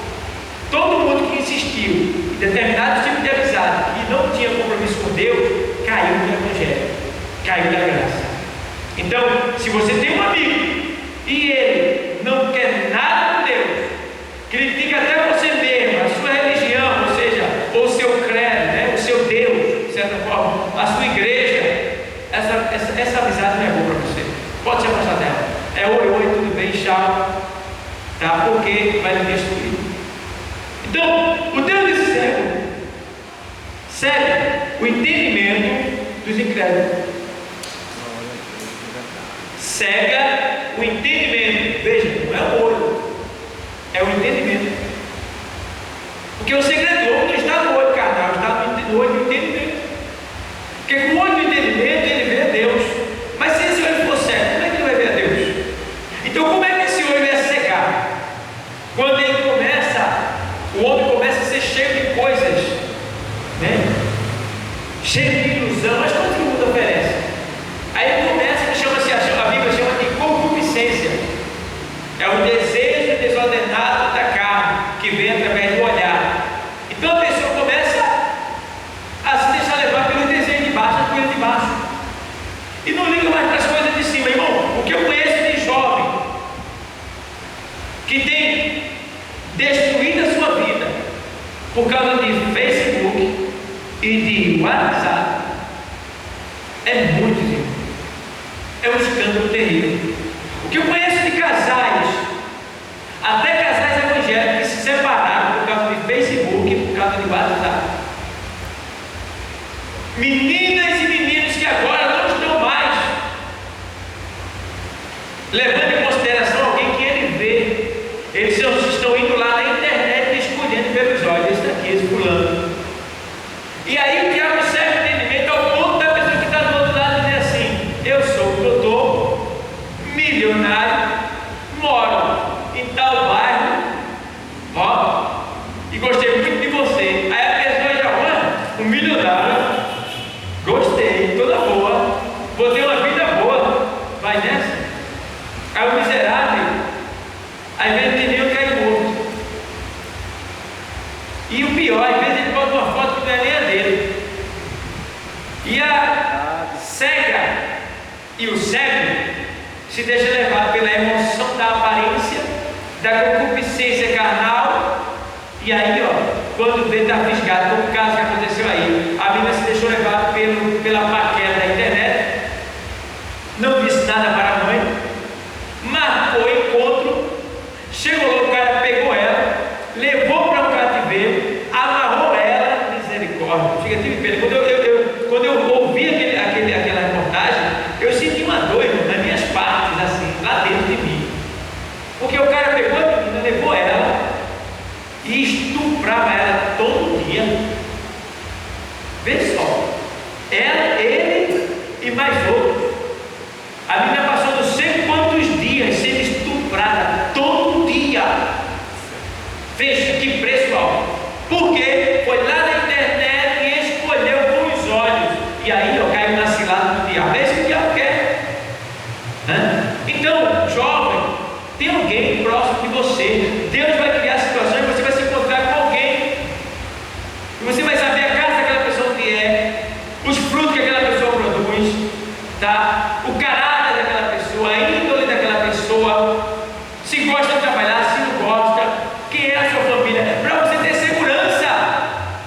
Speaker 1: Todo mundo que insistiu em determinado tipo de amizade e não tinha compromisso com Deus, caiu no Evangelho, caiu da graça. Então, se você tem um amigo e ele não quer nada com Deus, critica até você mesmo, a sua religião, ou seja, o seu credo, né? O seu Deus, de certa forma, a sua igreja, essa amizade não é boa para você. Pode se afastar dela. É oi, tudo bem, tchau, tá? Porque vai lhe destruir. Então, o Deus desse século segue o entendimento dos incrédulos. Cega o entendimento. Veja, não é o olho, é o entendimento. Porque o segredo não está no olho carnal, está no olho do entendimento. Porque com o olho do entendimento ele vê a Deus. Mas se esse olho for cego, como é que ele vai ver a Deus? Então, como é que esse olho é cegar? Quando ele começa, o homem começa a ser cheio de coisas, né? Cheio de ilusão, mas quanto que o mundo oferece? Aí ele começa, a Bíblia chama de concupiscência. É o desejo desordenado da carne, que vem através do olhar. Então a pessoa começa a se deixar levar pelo desejo de baixo, as coisas de baixo, e não liga mais para as coisas de cima. Irmão, o que eu conheço de jovem que tem destruído a sua vida por causa de Facebook e de WhatsApp é muito, irmão. É um escândalo terrível. O que eu conheço de casais, até casais evangélicos que se separaram por causa de Facebook e por causa de WhatsApp. Meninas e meninos que agora não estão mais levando em consideração alguém que ele vê. Eles estão indo lá na internet e escolhendo pelos olhos. Esse daqui, esse fulano. E aí o diabo serve o entendimento ao ponto da pessoa que está do outro lado dizer assim: eu sou doutor, milionário, moro em tal bairro, ó, e gostei muito de você. Aí a pessoa já olha, um milionário, gostei, toda boa, vou ter uma vida boa, vai nessa. Aí o miserável, às vezes entendeu que é morto. E o pior, às vezes ele bota uma foto que não é nem a dele. E a cega e o cego se deixa levar pela emoção da aparência, da concupiscência carnal. E aí, ó, quando vê, está fisgado, como o caso que aconteceu aí. A menina se deixou levar pela paquera da internet, não disse nada para a mãe, marcou o encontro, chegou lá, o cara pegou ela, levou para um cativeiro, amarrou ela, misericórdia. Chega, tive pena. Quando eu ouvi aquela reportagem, eu senti uma dor, irmão, nas minhas partes, assim, lá dentro de mim. Porque o cara pegou a menina, levou ela e estuprava ela todo dia. Vê só, ela, ele e mais outros. A menina passou não sei quantos dias sendo estuprada todo dia. Veja que preço alto. Porque foi lá na internet e escolheu com os olhos. E aí eu caio na cilada do diabo. É isso que o diabo quer. Então, jovem, tem alguém próximo de você. Deus vai criar situações e você vai se encontrar com alguém. E você vai saber a casa daquela pessoa que é, os frutos que aquela pessoa produz, tá? O caráter daquela pessoa, a índole daquela pessoa, se gosta de trabalhar, se não gosta, quem é a sua família, para você ter segurança.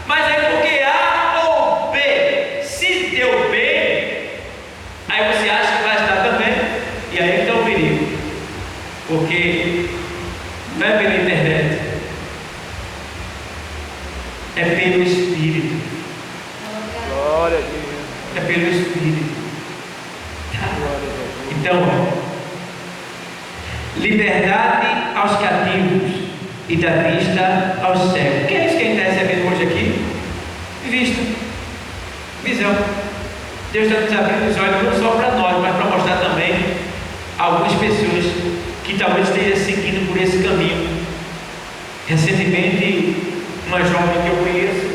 Speaker 1: Mas é porque A ou B, se deu bem, aí você acha que vai estar também, e aí está o perigo. Porque não é pela internet, é pelo Espírito.
Speaker 2: Glória a Deus.
Speaker 1: É pelo Espírito. Então, liberdade aos cativos e da vista aos cegos. Quem é isso que a gente está recebendo hoje aqui? Vista, visão. Deus está nos abrindo os olhos não só para nós, mas para mostrar também a algumas pessoas que talvez estejam seguindo por esse caminho. Recentemente, uma jovem que eu conheço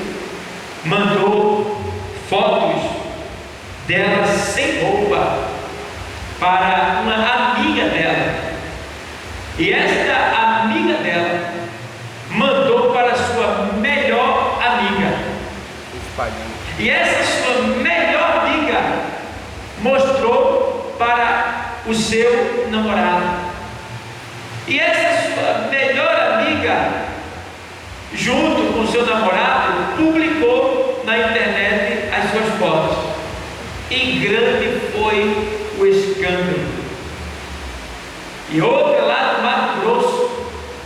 Speaker 1: mandou fotos dela sem roupa para uma amiga dela, e esta amiga dela mandou para a sua melhor amiga, e essa sua melhor amiga mostrou para o seu namorado, e essa sua melhor amiga, junto com o seu namorado, publicou na internet as suas fotos, e grande foi o escândalo. E outra lá no Mato Grosso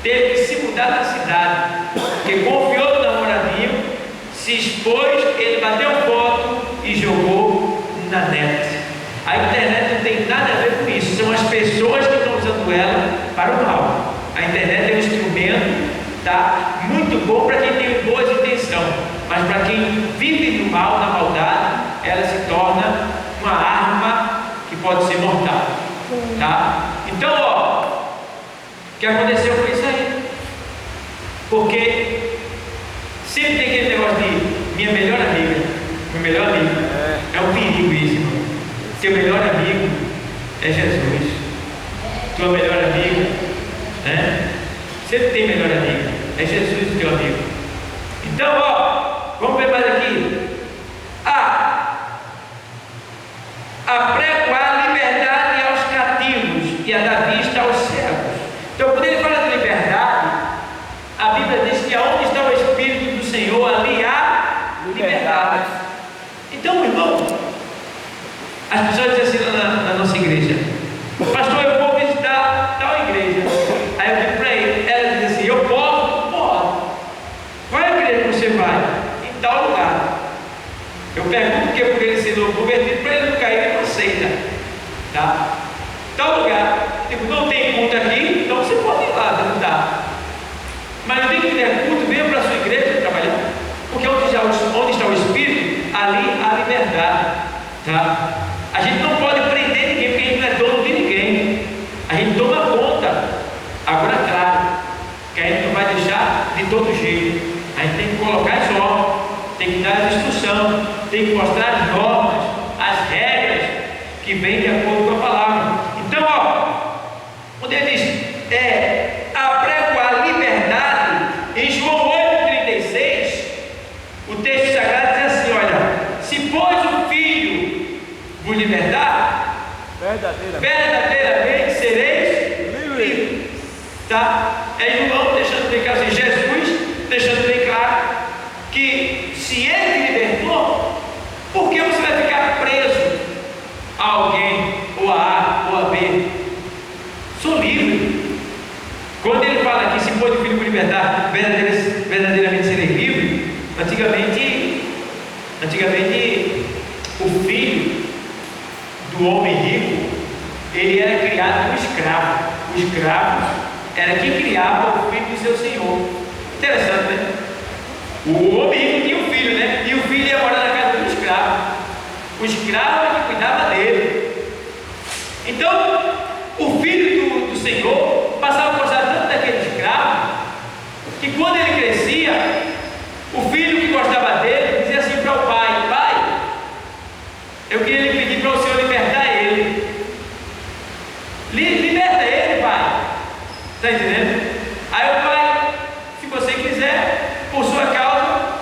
Speaker 1: teve que se mudar da cidade, porque confiou no namoradinho, se expôs, ele bateu foto e jogou na net. A internet não tem nada a ver com isso, são as pessoas que estão usando ela para o mal. A internet é um instrumento, tá, muito bom para quem tem boas intenções, mas para quem vive no mal, na maldade, ela se torna uma arma que pode ser mortal, tá? Então, ó, o que aconteceu foi isso aí, porque sempre tem aquele negócio de minha melhor amiga, meu melhor amigo, é um perigo isso, irmão. Teu melhor amigo é Jesus, tua melhor amiga, né? Sempre tem melhor amiga, é Jesus o teu amigo. Então, ó, vamos ver mais aqui. Apregoar liberdade aos cativos e a dar vista aos cegos. Então, quando ele fala de liberdade, a Bíblia diz que aonde está o Espírito do Senhor, ali há liberdade. Então, irmão, as pessoas dizem assim na nossa igreja: pastor, eu vou visitar tal igreja. Aí eu digo para ele, ela diz assim: eu posso? Pode. Qual é a igreja que você vai? Em tal lugar. Eu pergunto porque ele se não convertido, para ele não cair, ele não aceita, tá? Tal lugar, tipo, não tem culto aqui, então você pode ir lá, não dá. Mas no dia que tiver culto, venha para a sua igreja trabalhar, porque onde está o Espírito, ali há liberdade, tá? A gente não pode prender ninguém, porque a gente não é dono de ninguém. A gente toma conta. Agora, claro, que a gente não vai deixar de todo jeito. A gente tem que colocar as ordens, tem que dar as instruções, tem que mostrar as normas, as regras que vêm de acordo com a palavra. Então, ó, quando ele diz apregoar a liberdade, em João 8,36, o texto sagrado diz assim: olha, se pois o Filho vos libertar, verdadeiramente sereis livres. Tá? É João deixando bem claro, assim, Jesus deixando bem claro que se ele te libertou, por que você vai ficar preso a alguém, ou a A, ou a B? Sou livre. Quando ele fala aqui, se pode o Filho por libertar, verdadeiramente serei livre, antigamente o filho do homem rico, ele era criado como escravo. O escravo era quem criava o filho do seu senhor. Interessante, né? O homem rico tinha um filho, né? E o filho ia morar na casa do escravo. O escravo é que cuidava dele. Então, o filho do Senhor passava a gostar tanto daquele escravo, que quando ele crescia, o filho que gostava dele dizia assim para o pai: pai, eu queria lhe pedir para o Senhor libertar ele. Liberta ele, pai. Está entendendo? Aí o pai, se você quiser, por sua causa.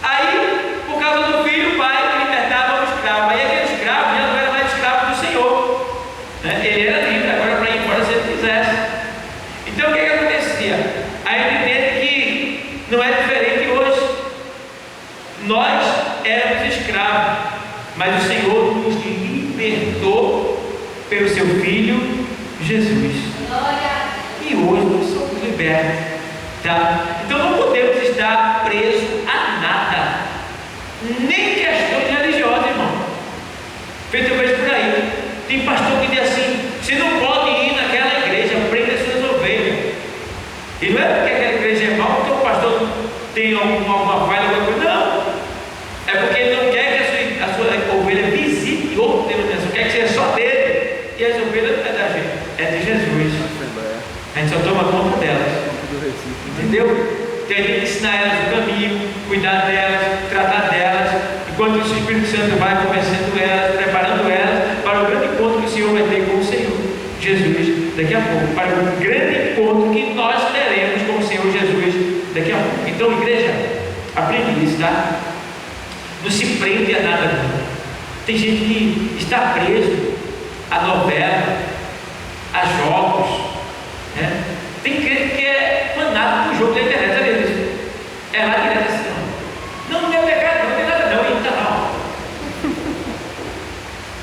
Speaker 1: Aí, por causa do filho, o pai libertava o escravo. Aí aquele escravo já não era mais escravo do Senhor, né? Ele era livre agora para ir embora se ele quisesse. Então o que acontecia? Aí ele entende que não é diferente hoje. Nós éramos escravos, mas o Senhor nos libertou pelo seu Filho Jesus. E hoje nós somos libertos, tá? Então não podemos estar presos a nada, nem questões religiosas, irmão. Feito eu vejo por aí, tem pastor que diz assim: você não pode ir naquela igreja, prenda as suas ovelhas. E não é porque aquela igreja é mal, porque o pastor tem alguma falha, alguma coisa. Não, é porque ele não quer que a sua ovelha visite outra denominação, quer que seja só dele. E as ovelhas não é da gente, é de Jesus. A gente só toma conta Entendeu? Tem que ensinar elas o caminho, cuidar delas, tratar delas, enquanto o Espírito Santo vai convencendo elas, preparando elas para o grande encontro que o Senhor vai ter com o Senhor Jesus daqui a pouco, para o grande encontro que nós teremos com o Senhor Jesus daqui a pouco. Então, igreja, aprende isso, tá? Não se prende a nada não. Tem gente que está preso a novela, a jogos, né? Tem crente que é fanático por jogo da internet, sabe disso? É lá direto assim, não é pecado, não tem nada não, e tá não.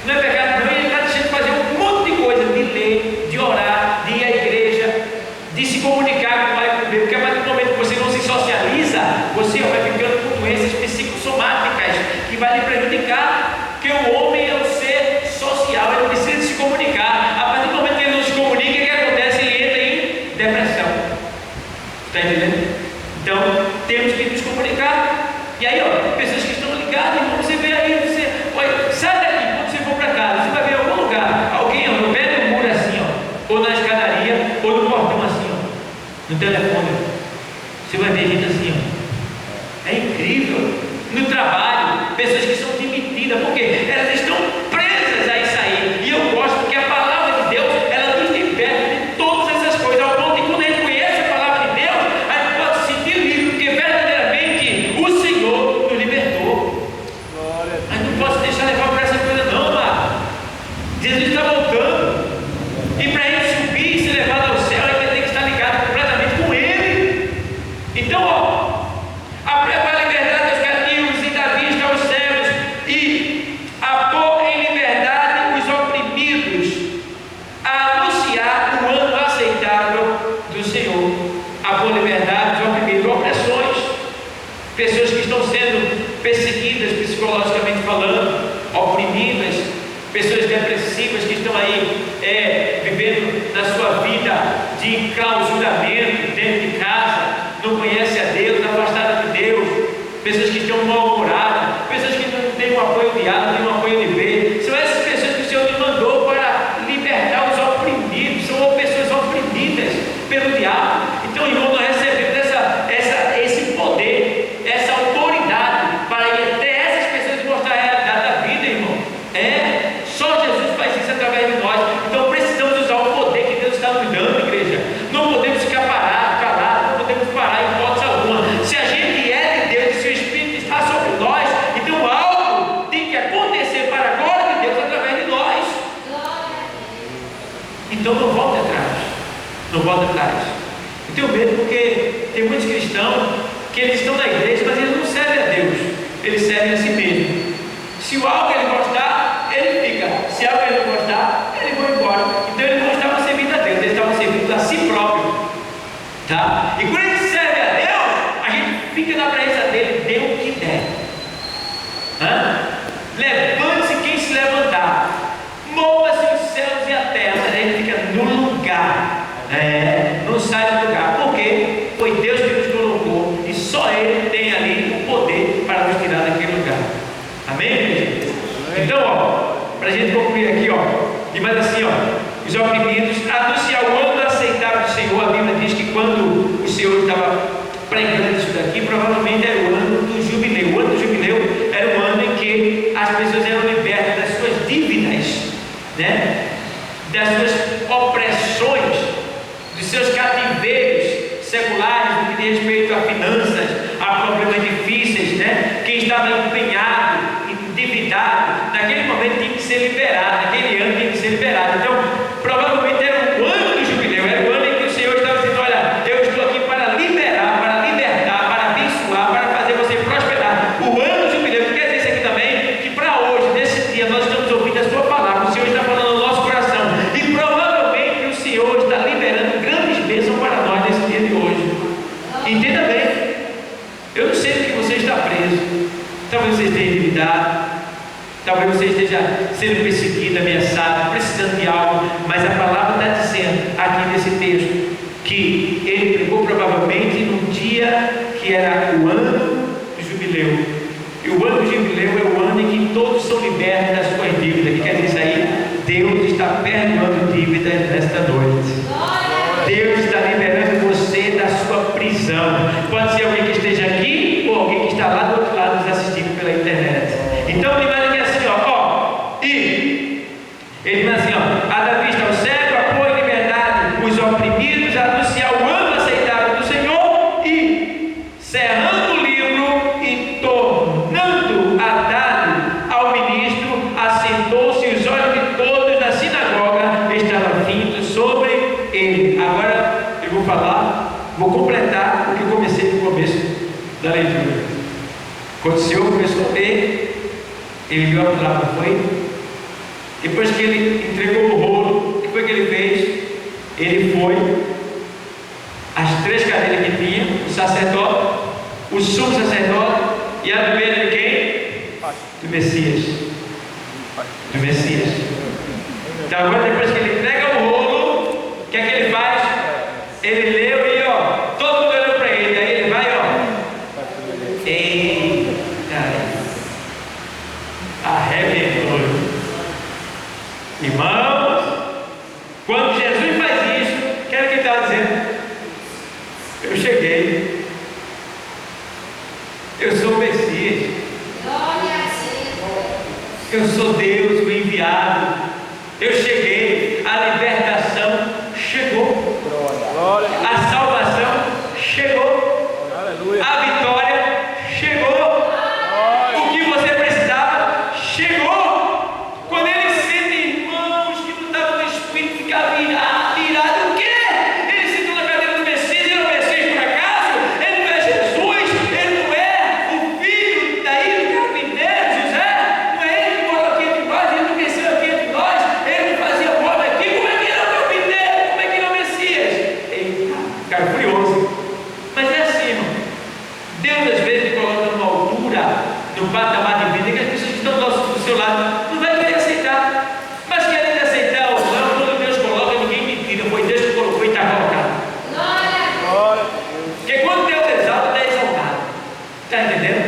Speaker 1: Não é pecado não, e ele está deixando de fazer um monte de coisa, de ler, de orar, de ir à igreja, de se comunicar com o pai e com o bebê, porque a partir do momento que você não se socializa, você vai ficando com doenças psicossomáticas que vai lhe prejudicar, porque o homem é um ser social, ele precisa se comunicar. A partir do momento que ele não se comunica, o que acontece? Ele entra em depressão. Está entendendo? Então, temos que nos comunicar. E aí, ó, pessoas que estão ligadas, irmão, você vê aí, olha, sai daqui, quando você for para casa, você vai ver em algum lugar, alguém, ó, no pé do muro assim, ó, ou na escadaria, ou no portão assim, ó, no telefone, você vai ver gente assim, ó. É incrível. No trabalho, pessoas que são demitidas, porque elas estão presas a isso aí. E eu gosto porque a palavra de Deus, ela nos liberta de todas essas coisas, ao ponto de quando a gente conhece a palavra de Deus, a gente pode se sentir livre, porque verdadeiramente o Senhor nos libertou. A gente não pode se deixar levar por essa coisa não, mano. Jesus está voltando, e para ele subir e ser levado ao céu, ele tem que estar ligado completamente com ele. Então, ó, a liberdade dos cativos e da vista aos cegos, e a pôr em liberdade os oprimidos, a anunciar o ano aceitável do Senhor. A pôr liberdade os oprimidos, opressões, pessoas que estão sendo perseguidas psicologicamente falando, oprimidas, pessoas depressivas que estão aí vivendo na sua vida de clausuramento dentro de casa, não conhece a Deus, afastada de Deus, pessoas que estão mal-humoradas, pessoas que não têm um apoio de A, não têm um apoio de B. São essas pessoas que o Senhor nos mandou para libertar os oprimidos, são pessoas oprimidas pelo diabo. Então, irmão, nós recebemos esse poder, essa autoridade para ir até essas pessoas e mostrar a realidade da vida, irmão. Só Jesus faz isso através de nós. Então precisamos usar o poder que Deus está nos dando, igreja. Não podemos ficar parados, calados, não podemos parar em hipótese alguma. Se a gente é de Deus e se o Espírito está sobre nós, então algo tem que acontecer para a glória de Deus através de nós. Então não volte atrás. Não volte atrás. Eu tenho medo porque tem muitos cristãos que eles estão na igreja, mas eles não servem a Deus. Eles servem a si mesmo. Se o algo ele gostar, ele fica. Se algo ele não gostar, ele vai embora. Então eles não estavam servindo a Deus, eles estavam servindo a si próprio. Tá? E quando a gente serve a Deus, a gente fica na presença dele, dê o que der. Levante-se quem se levantar. Mova-se os céus e a terra. A gente fica no lugar. Não sai do lugar. Por quê? Foi Deus que nos colocou. E só Ele tem ali o poder para nos tirar daquele lugar. Amém, igreja? Então, ó, para a gente concluir aqui, ó, e mais assim, ó, os oprimidos, anunciar o ano aceitável do Senhor. A Bíblia diz que quando o Senhor estava pregando isso daqui, provavelmente era o ano do jubileu. O ano do jubileu era o ano em que as pessoas eram libertas das suas dívidas, né? Das suas opressões, dos seus cativeiros seculares, no que diz respeito a finanças, a problemas difíceis, né? Quem estava empenhado, endividado, naquele momento tinha que ser liberado, naquele ano tinha que ser liberado. Então, provavelmente era o ano do jubileu, era o ano em que o Senhor estava dizendo: olha, eu estou aqui para liberar, para libertar, para abençoar, para fazer você prosperar. O ano do jubileu, quer dizer isso aqui também, que para hoje, nesse dia, nós estamos ouvindo a sua palavra, o Senhor está falando no nosso coração, e provavelmente o Senhor está liberando grandes bênçãos para nós nesse dia de hoje. Entenda bem, eu não sei do que você está preso. Talvez você esteja endividado, talvez você esteja sendo perseguido, ameaçado, precisando de algo, mas a palavra está dizendo aqui nesse texto que ele pregou provavelmente num dia que era o ano do jubileu. E o ano do jubileu é o ano em que todos são libertos das suas dívidas. Que quer dizer isso aí? Deus está perdoando dívidas nesta noite. Deus está liberando você da sua falar, vou completar o que eu comecei no começo da leitura. Quando o Senhor começou a ler, ele viu a palavra, foi? Depois que ele entregou o rolo, o que foi que ele fez? Ele foi, as 3 cadeiras que tinha, o sacerdote, o sumo sacerdote e a primeira de quem? Do Messias. Do Messias. Então agora, depois que ele entrega o rolo, o que é que ele faz? Ele leu e todo mundo olhou para ele, aí ele vai, eita, arrebentou. Irmãos, quando Jesus faz isso, o que é que ele estava dizendo? Eu cheguei, eu sou o Messias, eu sou Deus, o enviado, eu cheguei, a libertação chegou, a salvação chegou, a vitória chegou, o que você precisava chegou. Quando ele sente, irmãos, que não estava no Espírito, ficar virado, o quê? Ele sentou na cadeira do Messias, ele é o Messias por acaso? Ele não é Jesus? Ele não é o filho daí do carpinteiro José? Não é ele que morou aqui entre nós, ele não cresceu aqui entre nós, ele não fazia moda aqui, como é que ele é o carpinteiro? Como é que ele é o Messias? Eita, cara, curioso. Mas é assim, irmão. Deus às vezes coloca numa altura, no patamar de vida, que as pessoas que estão do seu lado não vai querer aceitar. Mas querendo aceitar ou não, quando Deus coloca, ninguém me tira. Foi Deus que colocou e está colocado. Porque quando Deus exalta, está exaltado. Está entendendo?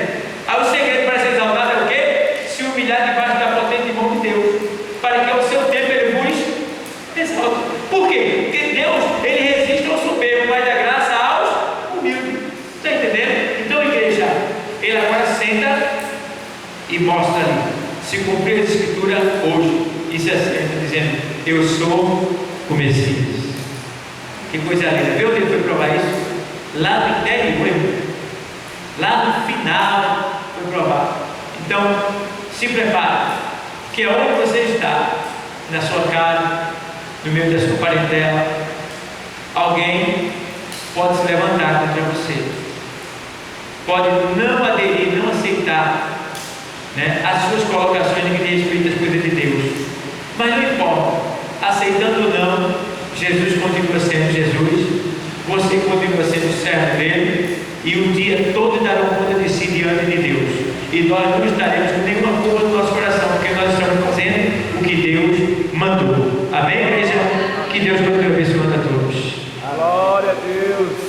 Speaker 1: Aí o segredo para ser exaltado é o quê? Se humilhar debaixo da potente mão de Deus, para que ao seu tempo ele vos exalte. Por quê? Porque Deus, ele resiste ao soberbo, mas dá graça aos humildes. Está entendendo? Então, igreja, ele agora senta e mostra ali, se cumprir a escritura hoje, e se assenta dizendo, eu sou o Messias. Que coisa linda. Viu onde ele foi provar isso? Lá no interior, lá no final foi provar. Então, se prepare, que onde você está, na sua casa, no meio da sua parentela, alguém pode se levantar contra você, pode não aderir, não aceitar, né, as suas colocações no que diz respeito às coisas de Deus, mas não importa, aceitando ou não, Jesus continua sendo Jesus, você continua sendo servo dele, e um dia todos darão conta de si diante de Deus, e nós não estaremos com nenhuma culpa no nosso coração, porque nós estamos fazendo o que Deus mandou. Amém, igreja? Que Deus continue abençoando a todos.
Speaker 2: Glória a Deus.